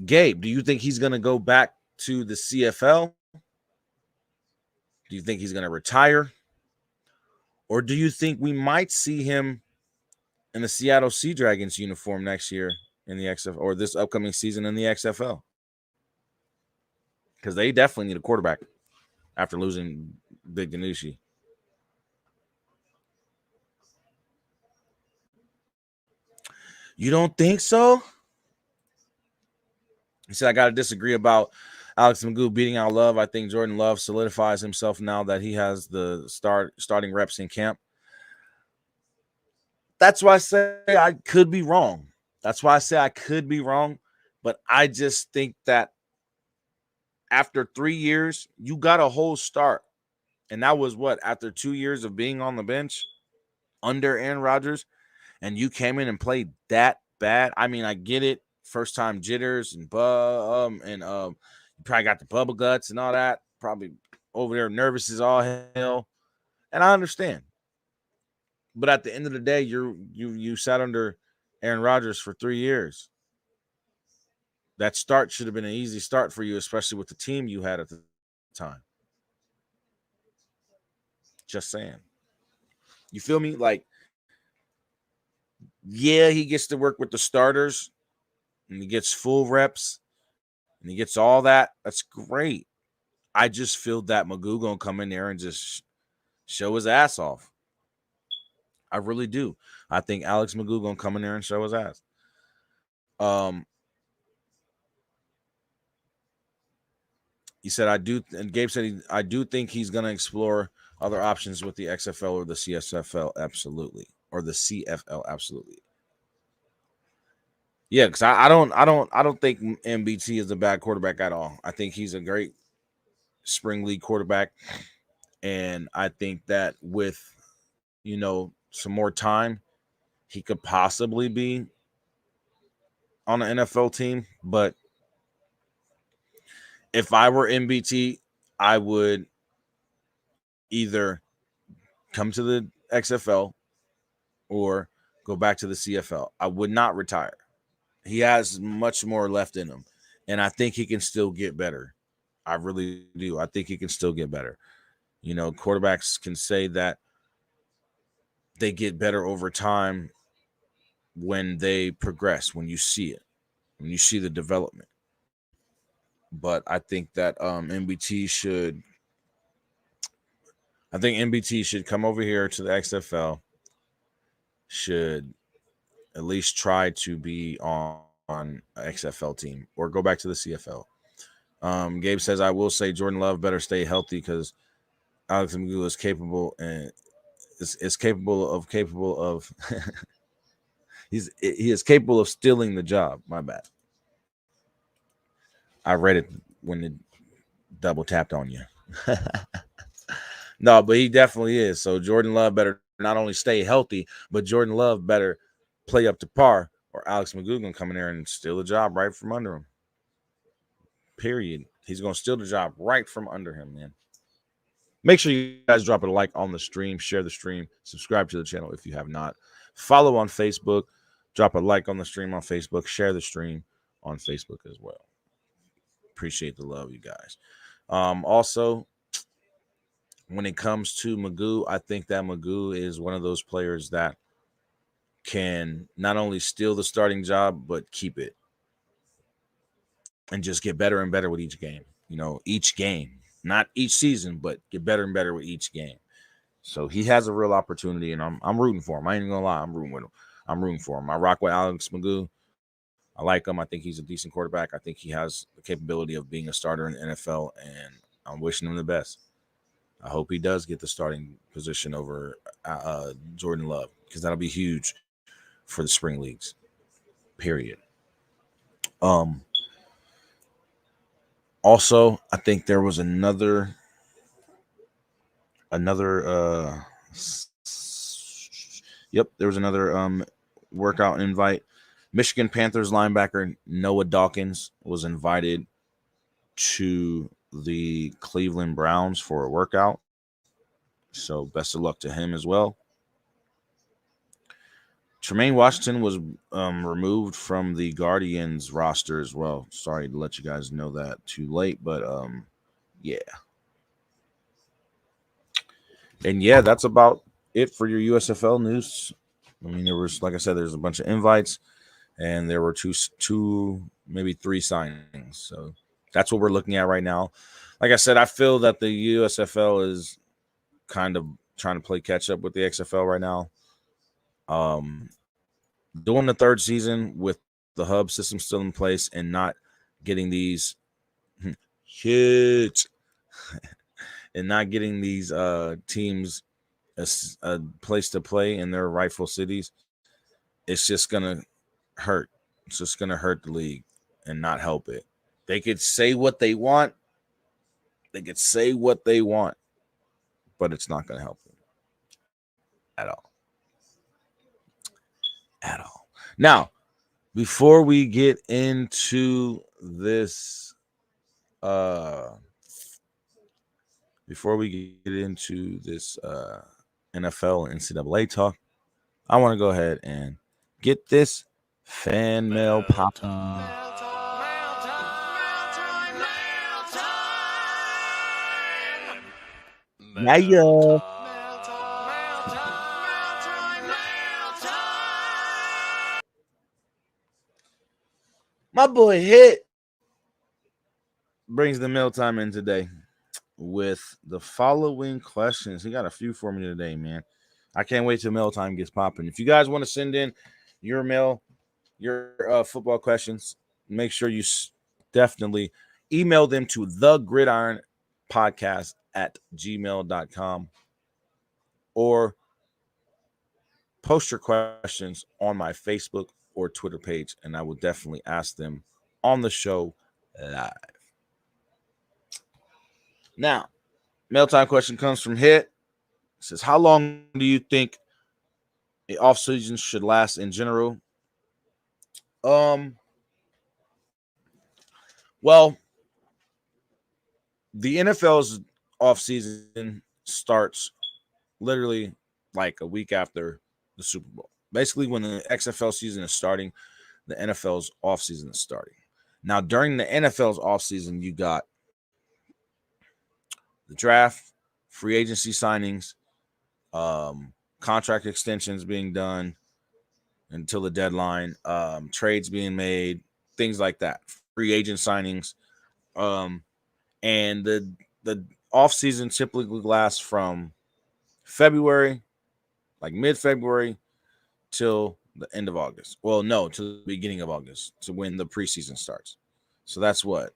Gabe, do you think he's going to go back to the CFL? Do you think he's going to retire? Or do you think we might see him in the Seattle Sea Dragons uniform next year in the XFL or this upcoming season in the XFL? Because they definitely need a quarterback after losing Big Danushi. You don't think so? He said, I got to disagree about Alex Magoo beating out Love. I think Jordan Love solidifies himself now that he has the starting reps in camp. That's why I say I could be wrong. But I just think that after 3 years, you got a whole start. And that was what? After 2 years of being on the bench under Aaron Rodgers, and you came in and played that bad. I mean, I get it. First time jitters and Probably got the bubble guts and all that. Probably over there nervous as all hell. And I understand. But at the end of the day, you sat under Aaron Rodgers for 3 years. That start should have been an easy start for you, especially with the team you had at the time. Just saying. You feel me? Like, yeah, he gets to work with the starters and he gets full reps and he gets all that. That's great. I just feel that Magoo gonna come in there and just show his ass off. I really do. I think Alex Magoo gonna come in there and show his ass. He said, I do, and Gabe said, I do think he's gonna explore other options with the XFL or the CSFL, absolutely, or the CFL, absolutely. Yeah, because I don't think MBT is a bad quarterback at all. I think he's a great spring league quarterback, and I think that with some more time, he could possibly be on an NFL team. But if I were MBT, I would either come to the XFL or go back to the CFL. I would not retire. He has much more left in him, and I think he can still get better. I really do. I think he can still get better. Quarterbacks can say that they get better over time when they progress, when you see it, when you see the development. But I think that MBT should come over here to the XFL, should at least try to be on an XFL team or go back to the CFL. Gabe says, I will say Jordan Love better stay healthy because Alex Magoo is capable and is capable of he is capable of stealing the job. My bad. I read it when it double tapped on you. No, but he definitely is. So Jordan Love better not only stay healthy, but Jordan Love better play up to par, or Alex Magoo gonna come in there and steal the job right from under him. Period. He's gonna steal the job right from under him, man. Make sure you guys drop a like on the stream, share the stream, subscribe to the channel if you have not. Follow on Facebook, drop a like on the stream on Facebook, share the stream on Facebook as well. Appreciate the love, you guys. Also, when it comes to Magoo, I think that Magoo is one of those players that can not only steal the starting job, but keep it and just get better and better with each game. Each game, not each season, but get better and better with each game. So he has a real opportunity, and I'm rooting for him. I ain't gonna lie, I'm rooting with him. I'm rooting for him. I rock with Alex Magoo. I like him. I think he's a decent quarterback. I think he has the capability of being a starter in the NFL, and I'm wishing him the best. I hope he does get the starting position over Jordan Love, because that'll be huge for the spring leagues. Period. Also, I think there was another there was another workout invite. Michigan Panthers linebacker Noah Dawkins was invited to the Cleveland Browns for a workout. So best of luck to him as well. Tremaine Washington was removed from the Guardians roster as well. Sorry to let you guys know that too late, but yeah. And yeah, that's about it for your USFL news. I mean, there was, like I said, there's a bunch of invites, and there were two, maybe 3 signings. So that's what we're looking at right now. Like I said, I feel that the USFL is kind of trying to play catch up with the XFL right now. Doing the 3rd season with the hub system still in place and not getting these shit and not getting these teams a place to play in their rightful cities, it's just gonna hurt. It's just gonna hurt the league and not help it. They could say what they want. They could say what they want, but it's not gonna help them at all. At all. Now, before we get into this Before we get into this NFL and NCAA talk, I want to go ahead and get this fan mail pop. Yeah. My boy Hit brings the mail time in today with the following questions. He got a few for me today, man. I can't wait till mail time gets popping. If you guys want to send in your mail, your football questions, make sure you definitely email them to thegridironpodcast@gmail.com or post your questions on my Facebook or Twitter page, and I will definitely ask them on the show live. Now, mail time question comes from Hit. It says, how long do you think the off season should last in general? Well, the NFL's off season starts literally like a week after the Super Bowl. Basically, when the XFL season is starting, the NFL's off season is starting. Now, during the NFL's off season, you got the draft, free agency signings, contract extensions being done until the deadline, trades being made, things like that, free agent signings, and the off season typically lasts from February, like mid-February, till the end of August. Well, no, to the beginning of August, to when the preseason starts. So that's what?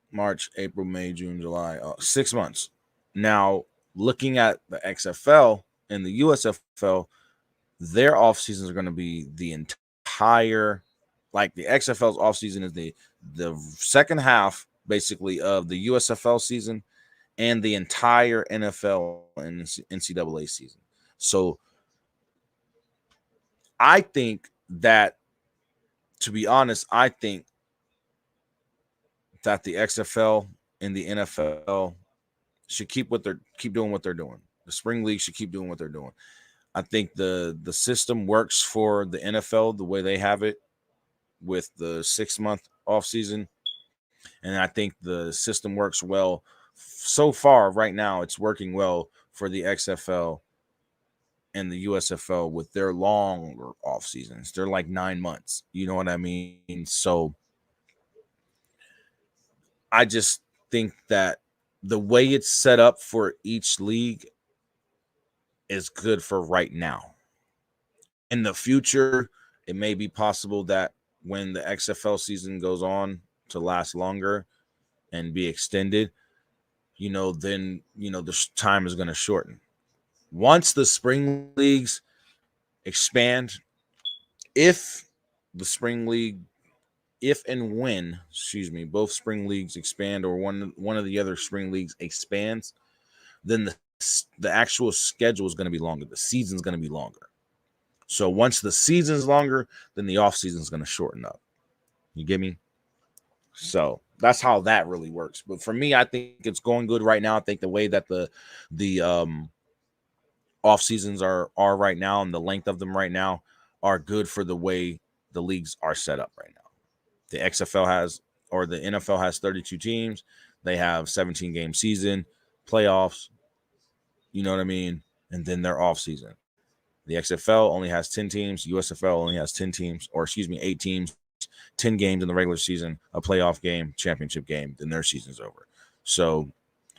March, April, May, June, July, 6 months. Now, looking at the XFL and the USFL, their off seasons are going to be the entire, like the XFL's off season is the second half basically of the USFL season and the entire NFL and NCAA season. So I think that, to be honest, I think that the XFL and the NFL should keep doing what they're doing. The spring league should keep doing what they're doing. I think the system works for the NFL the way they have it with the 6-month off season, and I think the system works well so far. Right now, it's working well for the XFL and the USFL with their longer off seasons. They're like 9 months. You know what I mean? So I just think that the way it's set up for each league is good for right now. In the future, it may be possible that when the XFL season goes on to last longer and be extended, then, the time is going to shorten. Once the spring leagues expand, if and when, both spring leagues expand or one of the other spring leagues expands, then the actual schedule is going to be longer. The season's going to be longer. So once the season's longer, then the off season is going to shorten up. You get me? So that's how that really works. But for me, I think it's going good right now. I think the way that the off seasons are right now and the length of them right now are good for the way the leagues are set up right now. The the NFL has 32 teams. They have 17 game season, playoffs. You know what I mean? And then their off season. The XFL only has 10 teams. USFL only has 10 teams, 8 teams, 10 games in the regular season, a playoff game, championship game. Then their season's over. So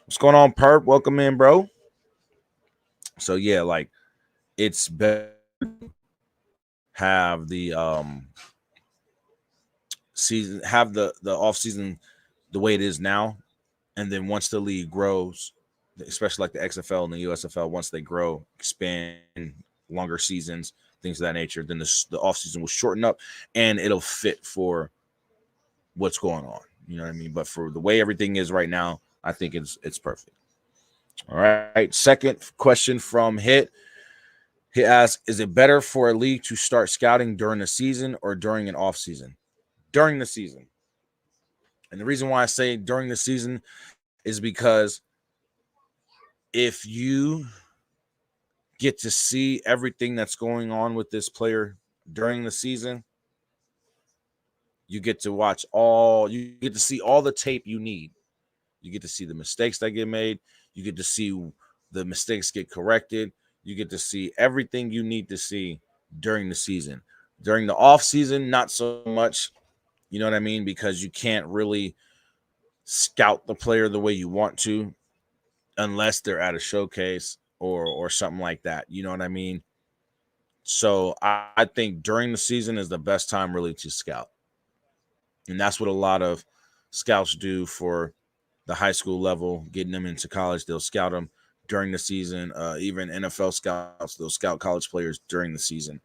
what's going on, Perp? Welcome in, bro. So yeah, like it's better to have the season, have the off season the way it is now, and then once the league grows, especially like the XFL and the USFL, once they grow, expand, longer seasons, things of that nature, then the off season will shorten up and it'll fit for what's going on. You know what I mean? But for the way everything is right now, I think it's perfect. All right. Second question from Hit. He asks, is it better for a league to start scouting during the season or during an off season? During the season. And the reason why I say during the season is because if you get to see everything that's going on with this player during the season, you get to see all the tape you need. You get to see the mistakes that get made. You get to see the mistakes get corrected. You get to see everything you need to see during the season. During the off season, not so much, you know what I mean? Because you can't really scout the player the way you want to unless they're at a showcase or something like that. You know what I mean? So I think during the season is the best time really to scout. And that's what a lot of scouts do for the high school level, getting them into college. They'll scout them during the season. Even NFL scouts, they'll scout college players during the season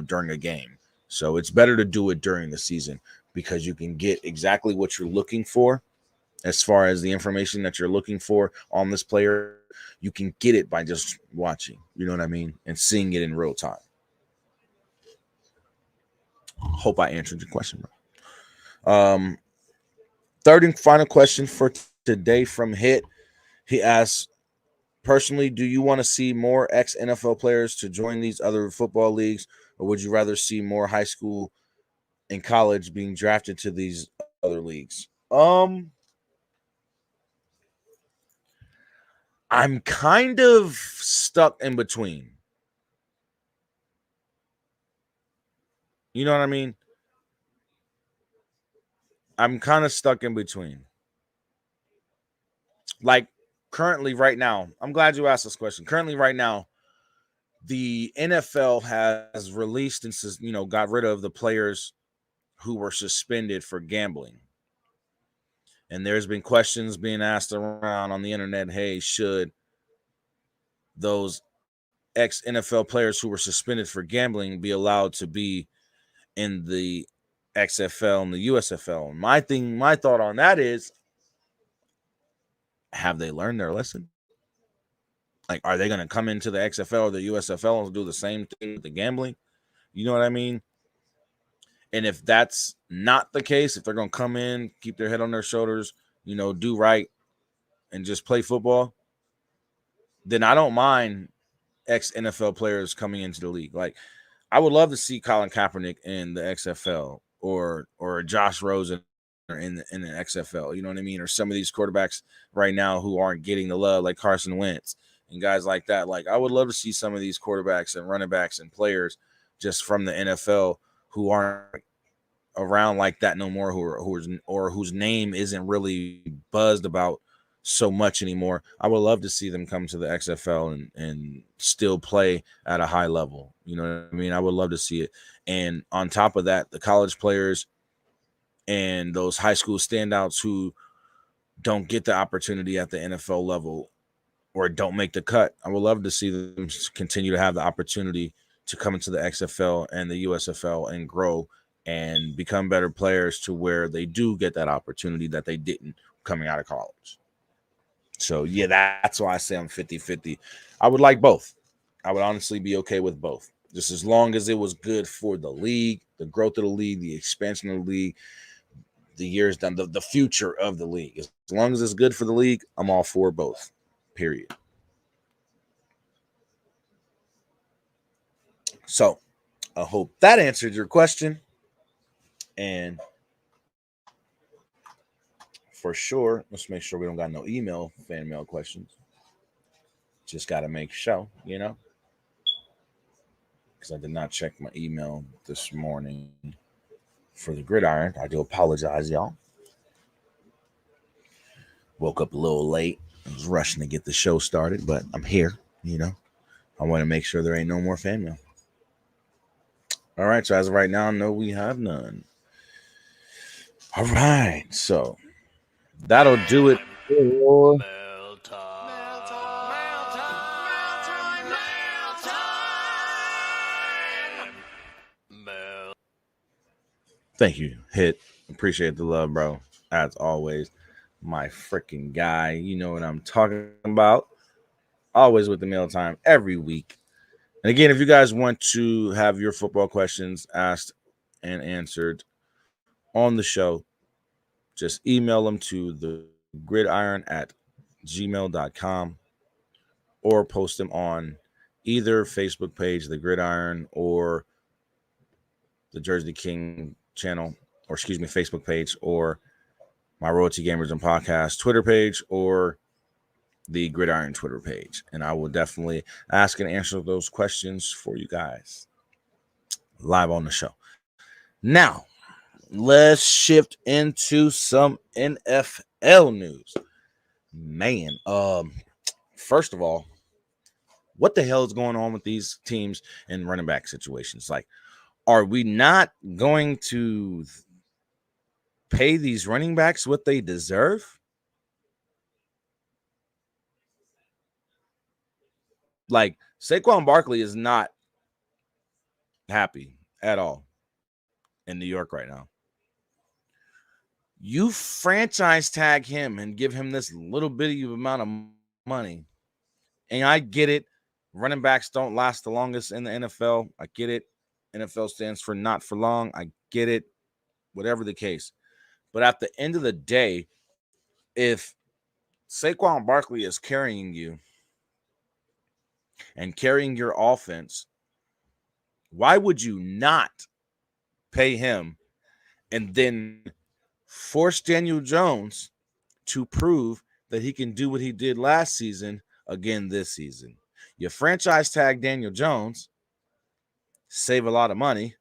during a game. So it's better to do it during the season because you can get exactly what you're looking for as far as the information that you're looking for on this player. You can get it by just watching, you know what I mean, and seeing it in real time. Hope I answered your question, bro. Third and final question for today from Hit. He asks, personally, do you want to see more ex-NFL players to join these other football leagues, or would you rather see more high school and college being drafted to these other leagues? I'm kind of stuck in between. You know what I mean? I'm kind of stuck in between. Like currently right now, I'm glad you asked this question. Currently right now, the NFL has released and got rid of the players who were suspended for gambling. And there's been questions being asked around on the internet, hey, should those ex-NFL players who were suspended for gambling be allowed to be in the XFL and the USFL? My thought on that is, have they learned their lesson? Like, are they going to come into the XFL or the USFL and do the same thing with the gambling? You know what I mean? And if that's not the case, if they're going to come in, keep their head on their shoulders, do right and just play football, then I don't mind ex-NFL players coming into the league. Like, I would love to see Colin Kaepernick in the XFL or Josh Rosen in the XFL. You know what I mean? Or some of these quarterbacks right now who aren't getting the love, like Carson Wentz and guys like that. Like, I would love to see some of these quarterbacks and running backs and players just from the NFL who aren't around like that no more, whose name isn't really buzzed about so much anymore. I would love to see them come to the XFL and still play at a high level. You know what I mean? I would love to see it. And on top of that, the college players and those high school standouts who don't get the opportunity at the NFL level or don't make the cut, I would love to see them continue to have the opportunity to come into the XFL and the USFL and grow and become better players to where they do get that opportunity that they didn't coming out of college. So, yeah, that's why I say I'm 50-50. I would like both. I would honestly be okay with both. Just as long as it was good for the league, the growth of the league, the expansion of the league, the years down, the future of the league. As long as it's good for the league, I'm all for both, period. So, I hope that answered your question. And for sure, let's make sure we don't got no fan mail questions. Just got to make sure, because I did not check my email this morning for the Gridiron. I do apologize, y'all. Woke up a little late. I was rushing to get the show started, but I'm here, I want to make sure there ain't no more fan mail. All right, so as of right now, no, we have none. All right, so that'll do it for Thank you, Hit. Appreciate the love, bro. As always, my freaking guy. You know what I'm talking about. Always with the mail time every week. And again, if you guys want to have your football questions asked and answered on the show, just email them to the gridiron@gmail.com or post them on either Facebook page, the Gridiron, or the Jersey King channel, or excuse me, Facebook page, or my Royalty Gamers and Podcast Twitter page, or the Gridiron Twitter page. And I will definitely ask and answer those questions for you guys live on the show. Now, let's shift into some NFL news. Man, first of all, what the hell is going on with these teams and running back situations? Like, are we not going to pay these running backs what they deserve? Like, Saquon Barkley is not happy at all in New York right now. You franchise tag him and give him this little bitty amount of money. And I get it. Running backs don't last the longest in the NFL. I get it. NFL stands for not for long. I get it. Whatever the case. But at the end of the day, if Saquon Barkley is carrying you and carrying your offense, why would you not pay him and then force Daniel Jones to prove that he can do what he did last season again this season? You franchise tag Daniel Jones, save a lot of money.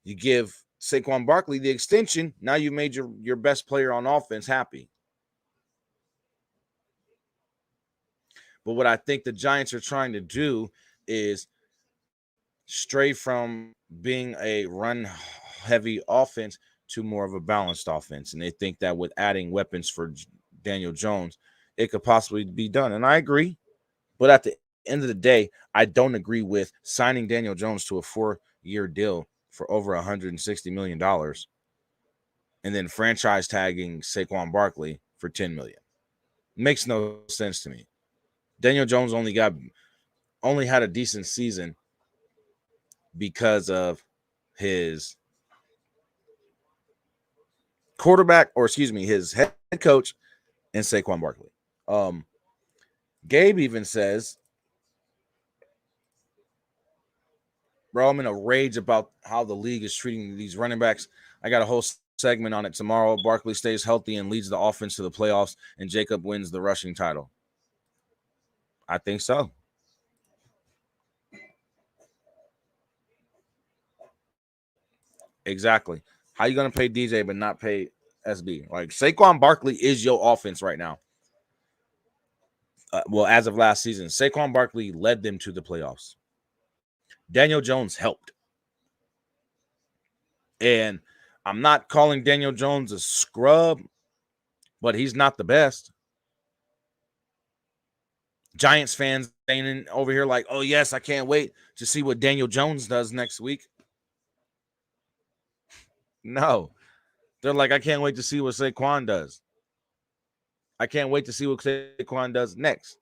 You give Saquon Barkley the extension. Now you made your best player on offense happy. But what I think the Giants are trying to do is stray from being a run-heavy offense to more of a balanced offense. And they think that with adding weapons for Daniel Jones, it could possibly be done. And I agree. But at the end of the day, I don't agree with signing Daniel Jones to a 4-year deal for over $160 million and then franchise tagging Saquon Barkley for $10 million. Makes no sense to me. Daniel Jones only had a decent season because of his quarterback, or excuse me, his head coach and Saquon Barkley. Gabe even says, bro, I'm in a rage about how the league is treating these running backs. I got a whole segment on it tomorrow. Barkley stays healthy and leads the offense to the playoffs, and Jacob wins the rushing title. I think so. Exactly. How you going to pay DJ but not pay SB? Like, Saquon Barkley is your offense right now. Well, as of last season, Saquon Barkley led them to the playoffs. Daniel Jones helped. And I'm not calling Daniel Jones a scrub, but he's not the best. Giants fans ain't over here like, oh, yes, I can't wait to see what Daniel Jones does next week. No. They're like, I can't wait to see what Saquon does. I can't wait to see what Saquon does next.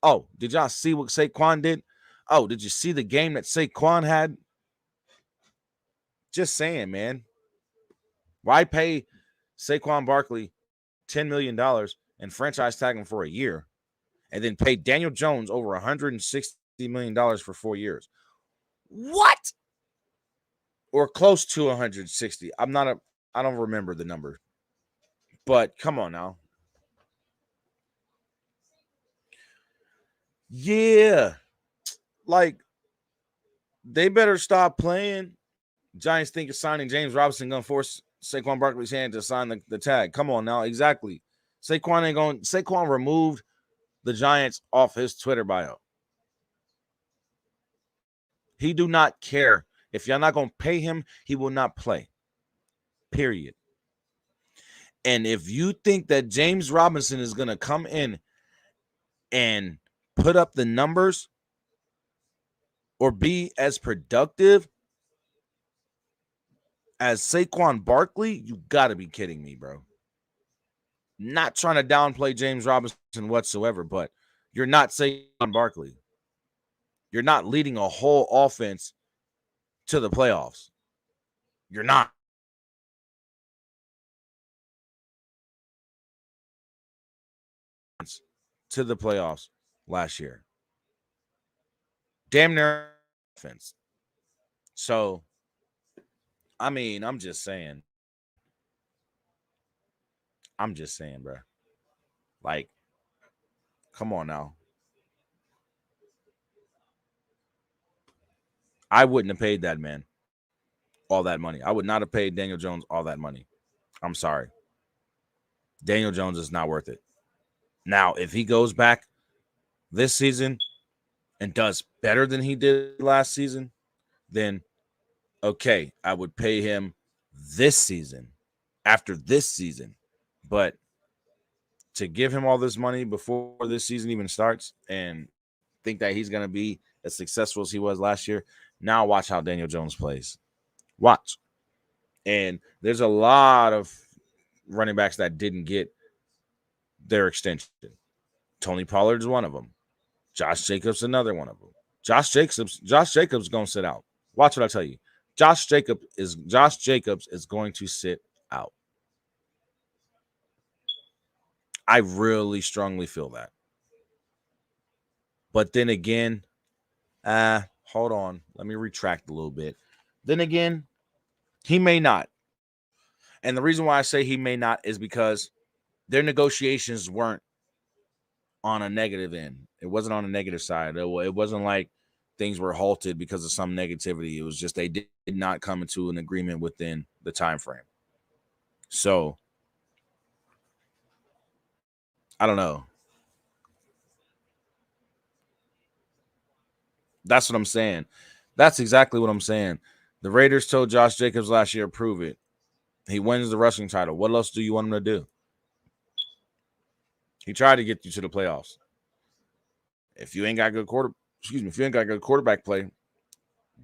Oh, did y'all see what Saquon did? Oh, did you see the game that Saquon had? Just saying, man. Why pay Saquon Barkley $10 million and franchise tag him for a year and then pay Daniel Jones over $160 million for 4 years? What? Or close to 160. I don't remember the number. But come on now. Yeah. Like, they better stop playing. Giants think of signing James Robinson going to force Saquon Barkley's hand to sign the tag. Come on now. Exactly. Saquon removed the Giants off his Twitter bio. He do not care. If y'all not going to pay him, he will not play. Period. And if you think that James Robinson is going to come in and put up the numbers or be as productive as Saquon Barkley, you got to be kidding me, bro. Not trying to downplay James Robinson whatsoever, but you're not Saquon Barkley. You're not leading a whole offense to the playoffs. You're not. to the playoffs last year. Damn near offense. So, I mean, I'm just saying, bro. Like, come on now. I wouldn't have paid that man all that money. I would not have paid Daniel Jones all that money. I'm sorry. Daniel Jones is not worth it. Now, if he goes back this season and does better than he did last season, then okay, I would pay him this season, after this season. But to give him all this money before this season even starts and think that he's going to be as successful as he was last year, now watch how Daniel Jones plays. Watch. And there's a lot of running backs that didn't get their extension. Tony Pollard is one of them. Josh Jacobs, another one of them. Josh Jacobs going to sit out. Watch what I tell you. Josh Jacobs is going to sit out. I really strongly feel that. But then again, hold on. Let me retract a little bit. Then again, he may not. And the reason why I say he may not is because their negotiations weren't on a negative end. It wasn't on a negative side. It wasn't like things were halted because of some negativity. It was just they did not come into an agreement within the time frame. So, I don't know. That's what I'm saying. That's exactly what I'm saying. The Raiders told Josh Jacobs last year, prove it. He wins the rushing title. What else do you want him to do? He tried to get you to the playoffs. If you ain't got good quarterback play,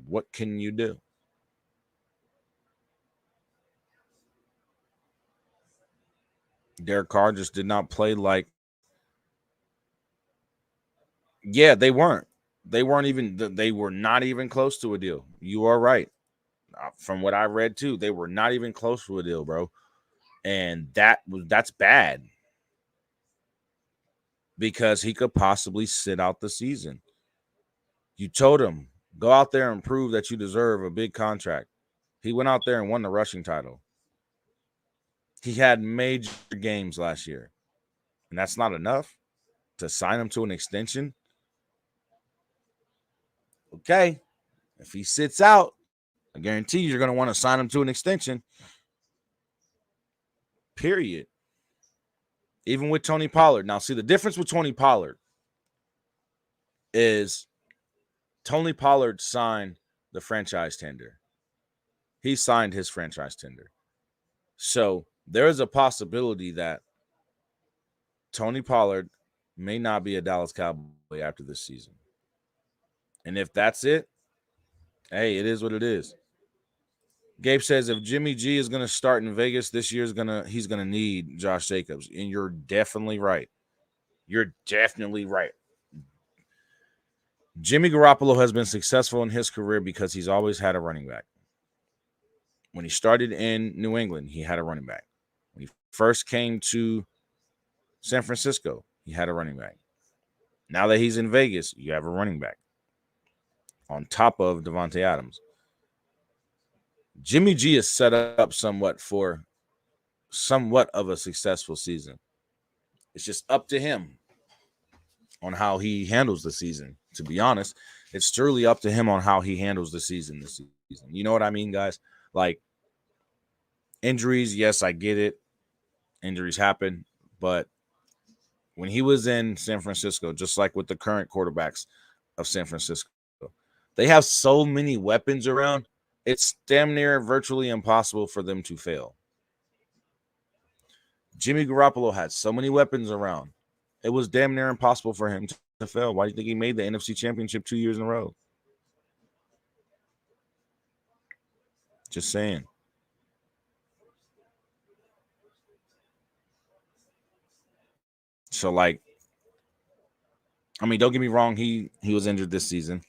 what can you do? Derek Carr just did not play like. Yeah, they weren't. They were not even close to a deal. You are right. From what I read too, they were not even close to a deal, bro. And that's bad. Because he could possibly sit out the season. You told him, go out there and prove that you deserve a big contract. He went out there and won the rushing title. He had major games last year. And that's not enough to sign him to an extension. Okay. If he sits out, I guarantee you're going to want to sign him to an extension. Period. Even with Tony Pollard. Now, see, the difference with Tony Pollard is Tony Pollard signed the franchise tender. He signed his franchise tender. So there is a possibility that Tony Pollard may not be a Dallas Cowboy after this season. And if that's it, hey, it is what it is. Gabe says if Jimmy G is going to start in Vegas this year, he's going to need Josh Jacobs. And you're definitely right. You're definitely right. Jimmy Garoppolo has been successful in his career because he's always had a running back. When he started in New England, he had a running back. When he first came to San Francisco, he had a running back. Now that he's in Vegas, you have a running back on top of Devontae Adams. Jimmy G is set up somewhat of a successful season. It's just up to him on how he handles the season. To be honest, it's truly up to him on how he handles the season this season. You know what I mean, guys? Like injuries, yes, I get it. Injuries happen, but when he was in San Francisco, just like with the current quarterbacks of San Francisco, they have so many weapons around. It's damn near virtually impossible for them to fail. Jimmy Garoppolo had so many weapons around. It was damn near impossible for him to fail. Why do you think he made the NFC Championship 2 years in a row? Just saying. So, like, I mean, don't get me wrong. He was injured this season,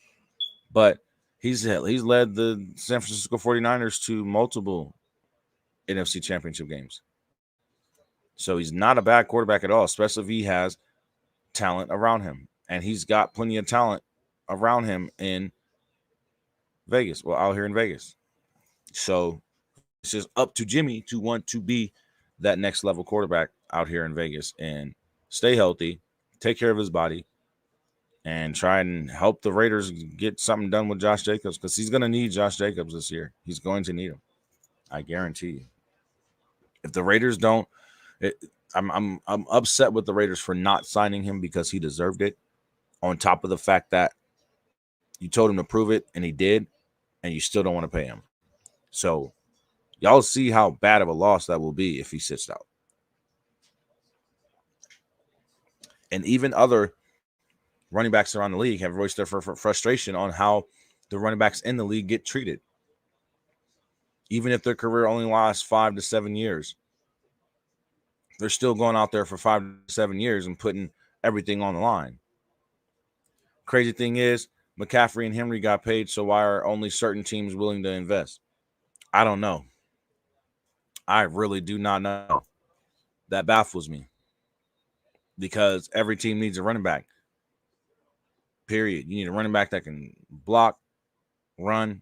but he's led the San Francisco 49ers to multiple NFC Championship games. So he's not a bad quarterback at all, especially if he has talent around him, and he's got plenty of talent around him in Vegas. Well, out here in Vegas. So it's just up to Jimmy to want to be that next level quarterback out here in Vegas and stay healthy, take care of his body, and try and help the Raiders get something done with Josh Jacobs, because he's going to need Josh Jacobs this year. He's going to need him. I guarantee you. If the Raiders don't, I'm upset with the Raiders for not signing him because he deserved it. On top of the fact that you told him to prove it and he did, and you still don't want to pay him. So y'all see how bad of a loss that will be if he sits out. And even other running backs around the league have voiced their frustration on how the running backs in the league get treated. Even if their career only lasts 5 to 7 years, they're still going out there for 5 to 7 years and putting everything on the line. Crazy thing is, McCaffrey and Henry got paid, so why are only certain teams willing to invest? I don't know. I really do not know. That baffles me. Because every team needs a running back. Period. You need a running back that can block, run,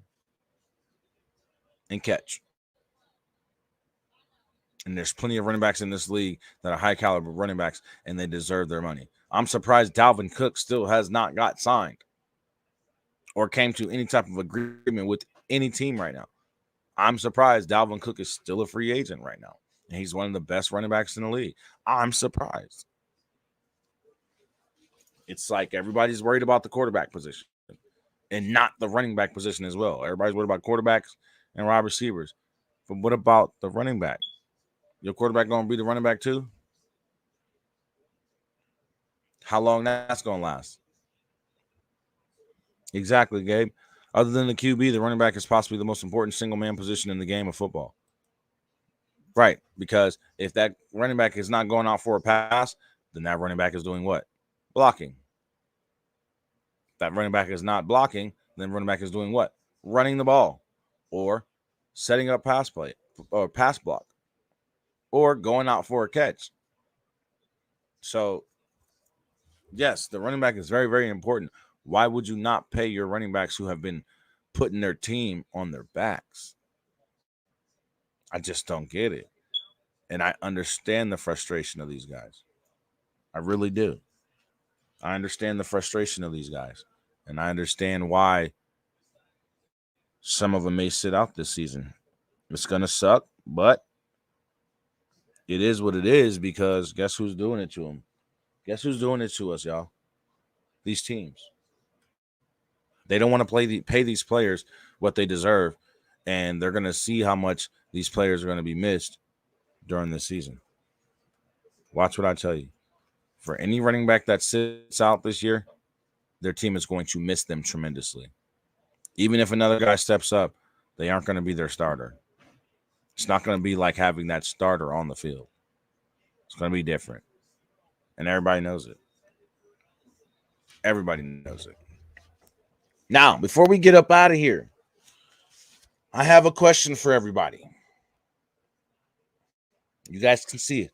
and catch. And there's plenty of running backs in this league that are high caliber running backs, and they deserve their money. I'm surprised Dalvin Cook still has not got signed or came to any type of agreement with any team right now. I'm surprised Dalvin Cook is still a free agent right now, and he's one of the best running backs in the league. I'm surprised. It's like everybody's worried about the quarterback position and not the running back position as well. Everybody's worried about quarterbacks and wide receivers. But what about the running back? Your quarterback going to be the running back too? How long that's going to last? Exactly, Gabe. Other than the QB, the running back is possibly the most important single man position in the game of football. Right, because if that running back is not going out for a pass, then that running back is doing what? Blocking. If that running back is not blocking, then running back is doing what? Running the ball or setting up pass play or pass block or going out for a catch. So, yes, the running back is very, very important. Why would you not pay your running backs who have been putting their team on their backs? I just don't get it. And I understand the frustration of these guys. I really do. I understand the frustration of these guys. And I understand why some of them may sit out this season. It's going to suck, but it is what it is, because guess who's doing it to them? Guess who's doing it to us, y'all? These teams. They don't want to pay these players what they deserve, and they're going to see how much these players are going to be missed during this season. Watch what I tell you. For any running back that sits out this year, their team is going to miss them tremendously. Even if another guy steps up, they aren't going to be their starter. It's not going to be like having that starter on the field. It's going to be different. And everybody knows it. Everybody knows it. Now, before we get up out of here, I have a question for everybody. You guys can see it.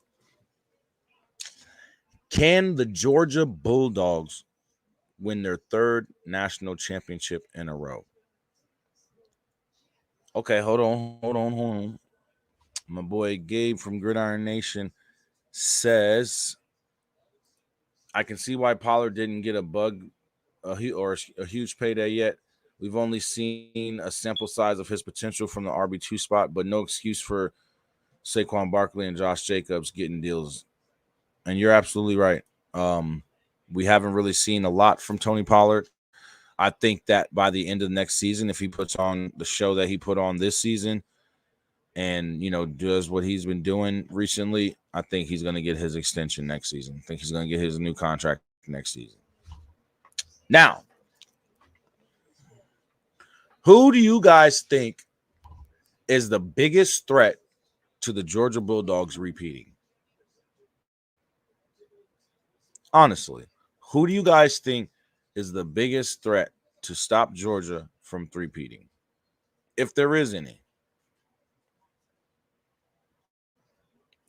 Can the Georgia Bulldogs win their third national championship in a row? Okay, hold on. My boy Gabe from Gridiron Nation says, I can see why Pollard didn't get a huge payday yet. We've only seen a sample size of his potential from the RB2 spot, but no excuse for Saquon Barkley and Josh Jacobs getting deals. And you're absolutely right. We haven't really seen a lot from Tony Pollard. I think that by the end of the next season, if he puts on the show that he put on this season and, does what he's been doing recently, I think he's going to get his extension next season. I think he's going to get his new contract next season. Now, who do you guys think is the biggest threat to the Georgia Bulldogs repeating? Honestly, who do you guys think is the biggest threat to stop Georgia from repeating? If there is any.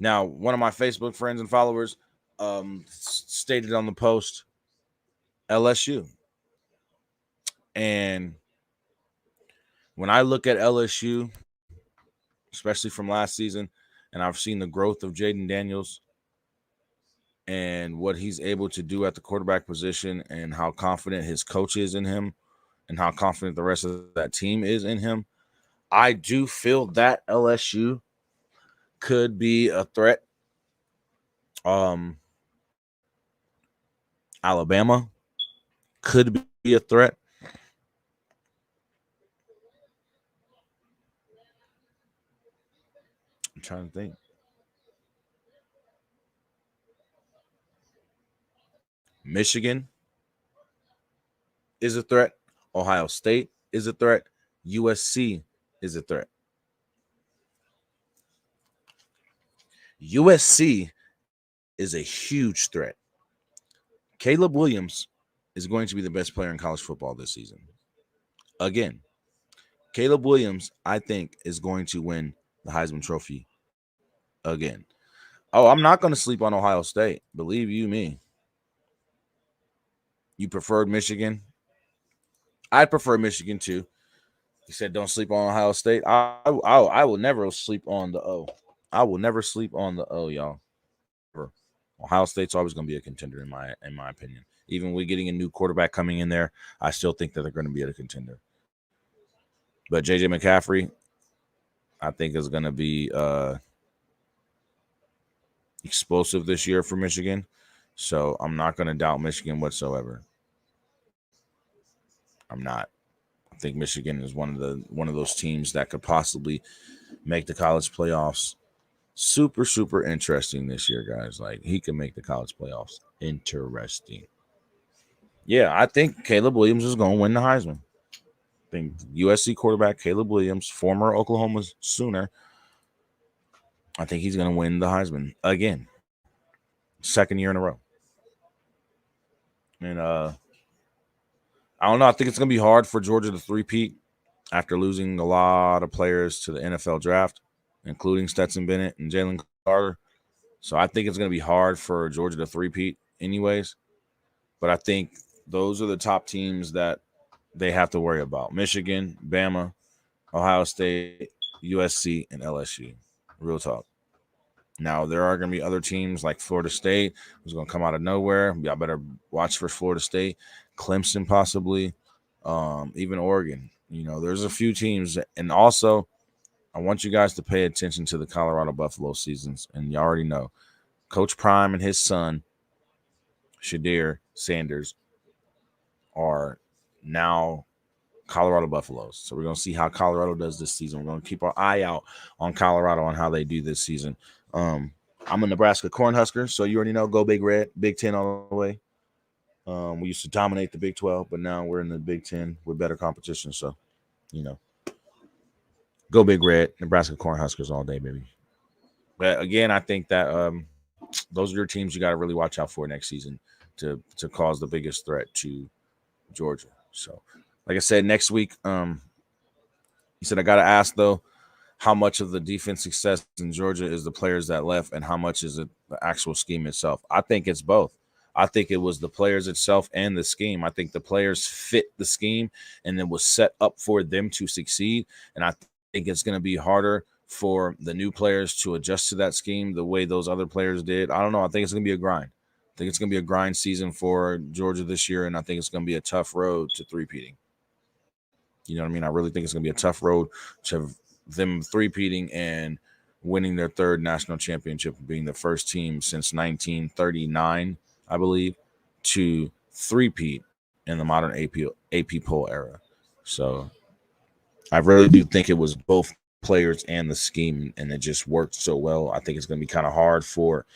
Now, one of my Facebook friends and followers stated on the post LSU. And when I look at LSU, especially from last season, and I've seen the growth of Jaden Daniels and what he's able to do at the quarterback position and how confident his coach is in him and how confident the rest of that team is in him, I do feel that LSU could be a threat. Alabama could be a threat. I'm trying to think. Michigan is a threat. Ohio State is a threat. USC is a threat. USC is a huge threat. Caleb Williams is going to be the best player in college football this season. Again, Caleb Williams, I think, is going to win the Heisman Trophy again. Oh, I'm not going to sleep on Ohio State. Believe you me. You preferred Michigan? I prefer Michigan too. He said, "Don't sleep on Ohio State." I will never sleep on the O. I will never sleep on the O, y'all. Ohio State's always going to be a contender in my opinion. Even with getting a new quarterback coming in there, I still think that they're going to be a contender. But JJ McCaffrey, I think, is going to be explosive this year for Michigan. So I'm not going to doubt Michigan whatsoever. I'm not. I think Michigan is one of those teams that could possibly make the college playoffs. Super interesting this year, guys. Like, he can make the college playoffs interesting. Yeah, I think Caleb Williams is going to win the Heisman. I think USC quarterback Caleb Williams, former Oklahoma Sooner, I think he's going to win the Heisman again. Second year in a row. And I don't know. I think it's going to be hard for Georgia to three-peat after losing a lot of players to the NFL draft, including Stetson Bennett and Jalen Carter. So I think it's going to be hard for Georgia to three-peat anyways. But I think those are the top teams that they have to worry about. Michigan, Bama, Ohio State, USC, and LSU. Real talk. Now, there are going to be other teams like Florida State who's going to come out of nowhere. Y'all better watch for Florida State, Clemson possibly, even Oregon. You know, there's a few teams. And also, I want you guys to pay attention to the Colorado Buffalo seasons. And you already know, Coach Prime and his son, Shadir Sanders, are now Colorado Buffaloes. So we're going to see how Colorado does this season. We're going to keep our eye out on Colorado on how they do this season. I'm a Nebraska Cornhusker, so you already know, go Big Red, Big Ten all the way. We used to dominate the Big 12, but now we're in the Big 10 with better competition. So, you know, go Big Red, Nebraska Cornhuskers all day, baby. But again, I think that those are your teams you got to really watch out for next season to cause the biggest threat to Georgia. So, like I said, next week, he said, I got to ask, though, how much of the defense success in Georgia is the players that left and how much is it the actual scheme itself? I think it's both. I think it was the players itself and the scheme. I think the players fit the scheme and then was set up for them to succeed. And I think it's going to be harder for the new players to adjust to that scheme the way those other players did. I don't know. I think it's going to be a grind. I think it's going to be a grind season for Georgia this year, and I think it's going to be a tough road to three-peating. You know what I mean? I really think it's going to be a tough road to them three-peating and winning their third national championship, being the first team since 1939, I believe, to three-peat in the modern AP poll era. So I really do think it was both players and the scheme, and it just worked so well. I think it's going to be kind of hard for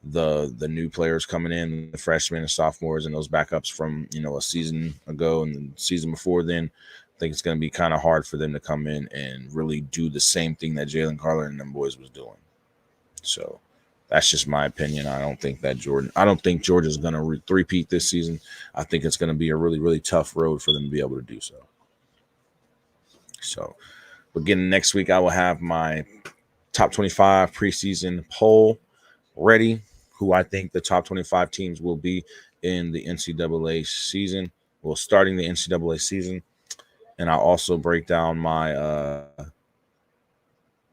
the new players coming in, the freshmen and sophomores, and those backups from a season ago and the season before then. I think it's going to be kind of hard for them to come in and really do the same thing that Jalen Carter and them boys was doing. So that's just my opinion. I don't think Georgia's going to three-peat this season. I think it's going to be a really, really tough road for them to be able to do so. So beginning next week, I will have my top 25 preseason poll ready who I think the top 25 teams will be in the NCAA season. Well, starting the NCAA season. And I'll also break down my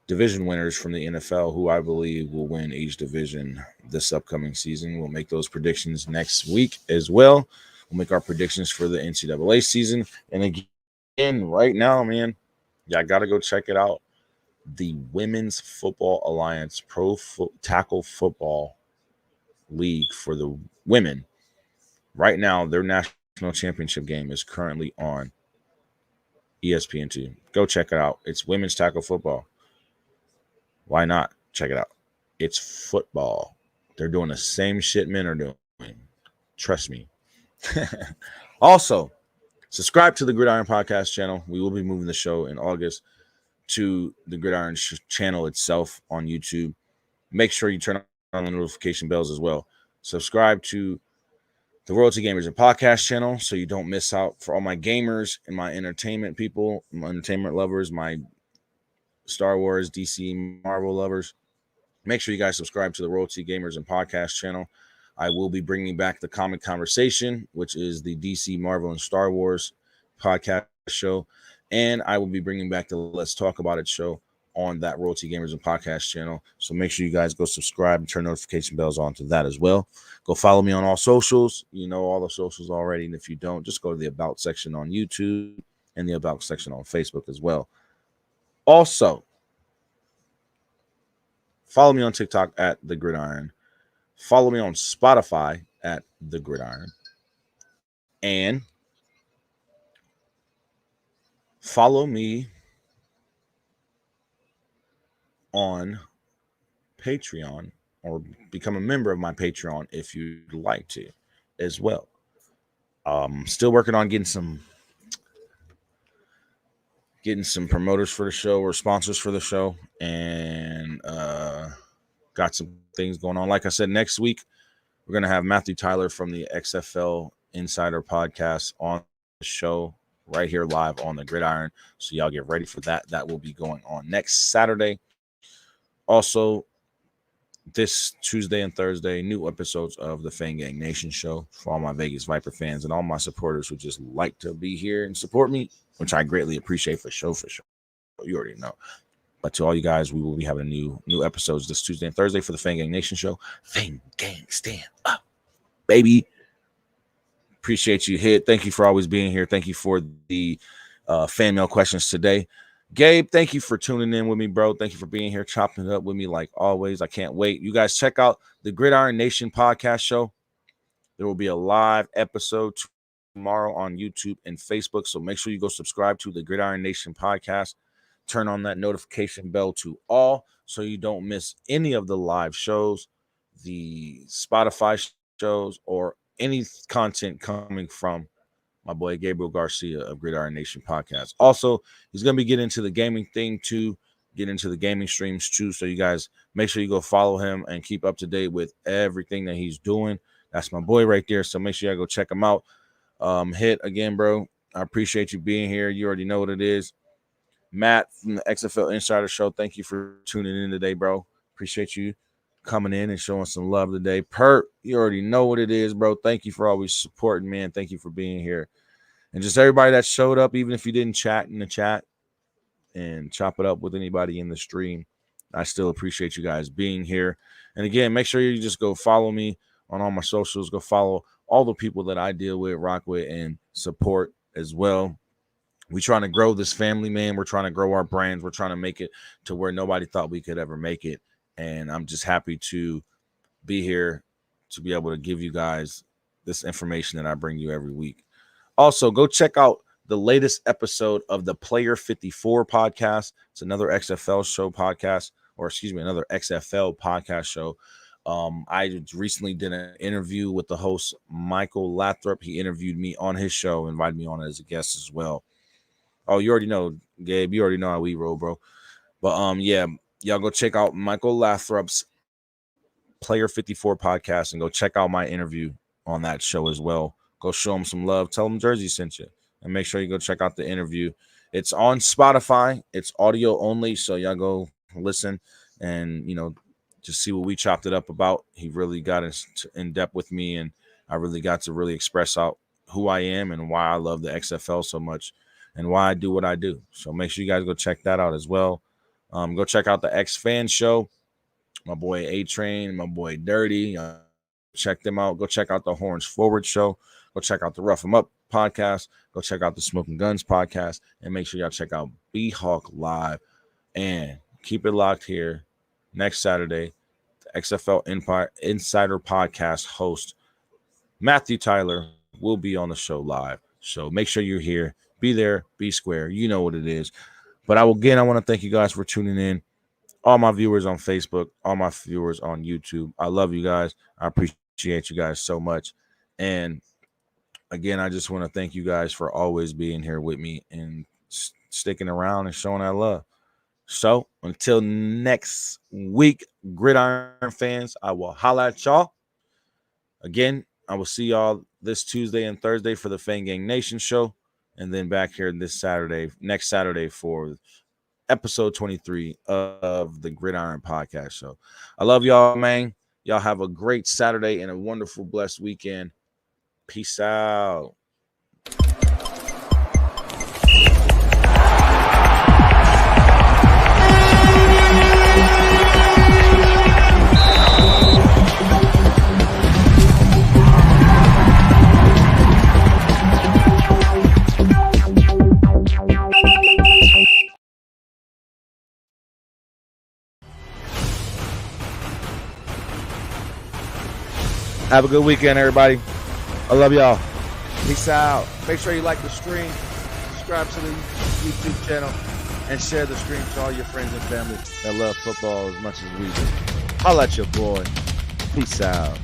division winners from the NFL who I believe will win each division this upcoming season. We'll make those predictions next week as well. We'll make our predictions for the NCAA season. And again, right now, man, y'all got to go check it out. The Women's Football Alliance Tackle Football League for the women. Right now, their national championship game is currently on ESPN2. Go check it out. It's women's tackle football. Why not? Check it out. It's football. They're doing the same shit men are doing. Trust me. Also, subscribe to the Gridiron Podcast channel. We will be moving the show in August to the Gridiron channel itself on YouTube. Make sure you turn on the notification bells as well. Subscribe to the Royalty Gamers and Podcast channel so you don't miss out. For all my gamers and my entertainment people, my entertainment lovers, my Star Wars, DC, Marvel lovers, make sure you guys subscribe to the Royalty Gamers and Podcast channel. I will be bringing back the Comic Conversation, which is the DC, Marvel, and Star Wars podcast show. And I will be bringing back the Let's Talk About It show on that Royalty Gamers and Podcast channel. So make sure you guys go subscribe and turn notification bells on to that as well. Go follow me on all socials. You know all the socials already. And if you don't, just go to the About section on YouTube and the About section on Facebook as well. Also, follow me on TikTok at The Gridiron. Follow me on Spotify at The Gridiron. And follow me on Patreon, or become a member of my Patreon if you'd like to as well. Still working on getting some promoters for the show or sponsors for the show, and got some things going on. Like I said, next week we're going to have Matthew Tyler from the XFL Insider Podcast on the show right here live on the Gridiron. So y'all get ready for that. That will be going on next Saturday. Also, this Tuesday and Thursday, new episodes of the Fang Gang Nation show for all my Vegas Viper fans and all my supporters who just like to be here and support me, which I greatly appreciate for sure. You already know. But to all you guys, we will be having new episodes this Tuesday and Thursday for the Fang Gang Nation show. Fang Gang, stand up, baby. Appreciate you, Hit. Thank you for always being here. Thank you for the fan mail questions today. Gabe, thank you for tuning in with me, bro. Thank you for being here, chopping it up with me like always. I can't wait. You guys check out the Gridiron Nation podcast show. There will be a live episode tomorrow on YouTube and Facebook. So make sure you go subscribe to the Gridiron Nation podcast. Turn on that notification bell to all so you don't miss any of the live shows, the Spotify shows, or any content coming from my boy Gabriel Garcia of Gridiron Nation Podcast. Also, he's going to be getting into the gaming thing too, get into the gaming streams too. So you guys make sure you go follow him and keep up to date with everything that he's doing. That's my boy right there. So make sure you go check him out. Hit again, bro. I appreciate you being here. You already know what it is. Matt from the XFL Insider Show, thank you for tuning in today, bro. Appreciate you coming in and showing some love today. Pert, you already know what it is, bro. Thank you for always supporting, man. Thank you for being here. And just everybody that showed up, even if you didn't chat in the chat and chop it up with anybody in the stream, I still appreciate you guys being here. And again, make sure you just go follow me on all my socials. Go follow all the people that I deal with, rock with, and support as well. We're trying to grow this family, man. We're trying to grow our brands. We're trying to make it to where nobody thought we could ever make it. And I'm just happy to be here to be able to give you guys this information that I bring you every week. Also, go check out the latest episode of the Player 54 podcast. It's another XFL show podcast, or excuse me, another XFL podcast show. I recently did an interview with the host, Michael Lathrop. He interviewed me on his show, invited me on as a guest as well. Oh, you already know, Gabe. You already know how we roll, bro. But yeah, y'all go check out Michael Lathrop's Player 54 podcast and go check out my interview on that show as well. Go show him some love. Tell him Jersey sent you. And make sure you go check out the interview. It's on Spotify. It's audio only, so y'all go listen and, to see what we chopped it up about. He really got in depth with me, and I really got to really express out who I am and why I love the XFL so much and why I do what I do. So make sure you guys go check that out as well. Go check out the X Fan Show. My boy A-Train, my boy Dirty. Check them out. Go check out the Horns Forward Show. Go check out the Rough 'em Up podcast. Go check out the Smoking Guns podcast. And make sure y'all check out B-Hawk Live. And keep it locked here. Next Saturday, the XFL Insider Podcast host, Matthew Tyler, will be on the show live. So make sure you're here. Be there. Be square. You know what it is. But I want to thank you guys for tuning in. All my viewers on Facebook, all my viewers on YouTube. I love you guys. I appreciate you guys so much. And again, I just want to thank you guys for always being here with me and sticking around and showing that love. So until next week, Gridiron fans, I will holla at y'all. Again, I will see y'all this Tuesday and Thursday for the Fan Gang Nation show. And then back here next Saturday for episode 23 of the Gridiron Podcast Show. I love y'all, man. Y'all have a great Saturday and a wonderful, blessed weekend. Peace out. Have a good weekend, everybody. I love y'all. Peace out. Make sure you like the stream, subscribe to the YouTube channel, and share the stream to all your friends and family that love football as much as we do. Holla at your boy. Peace out.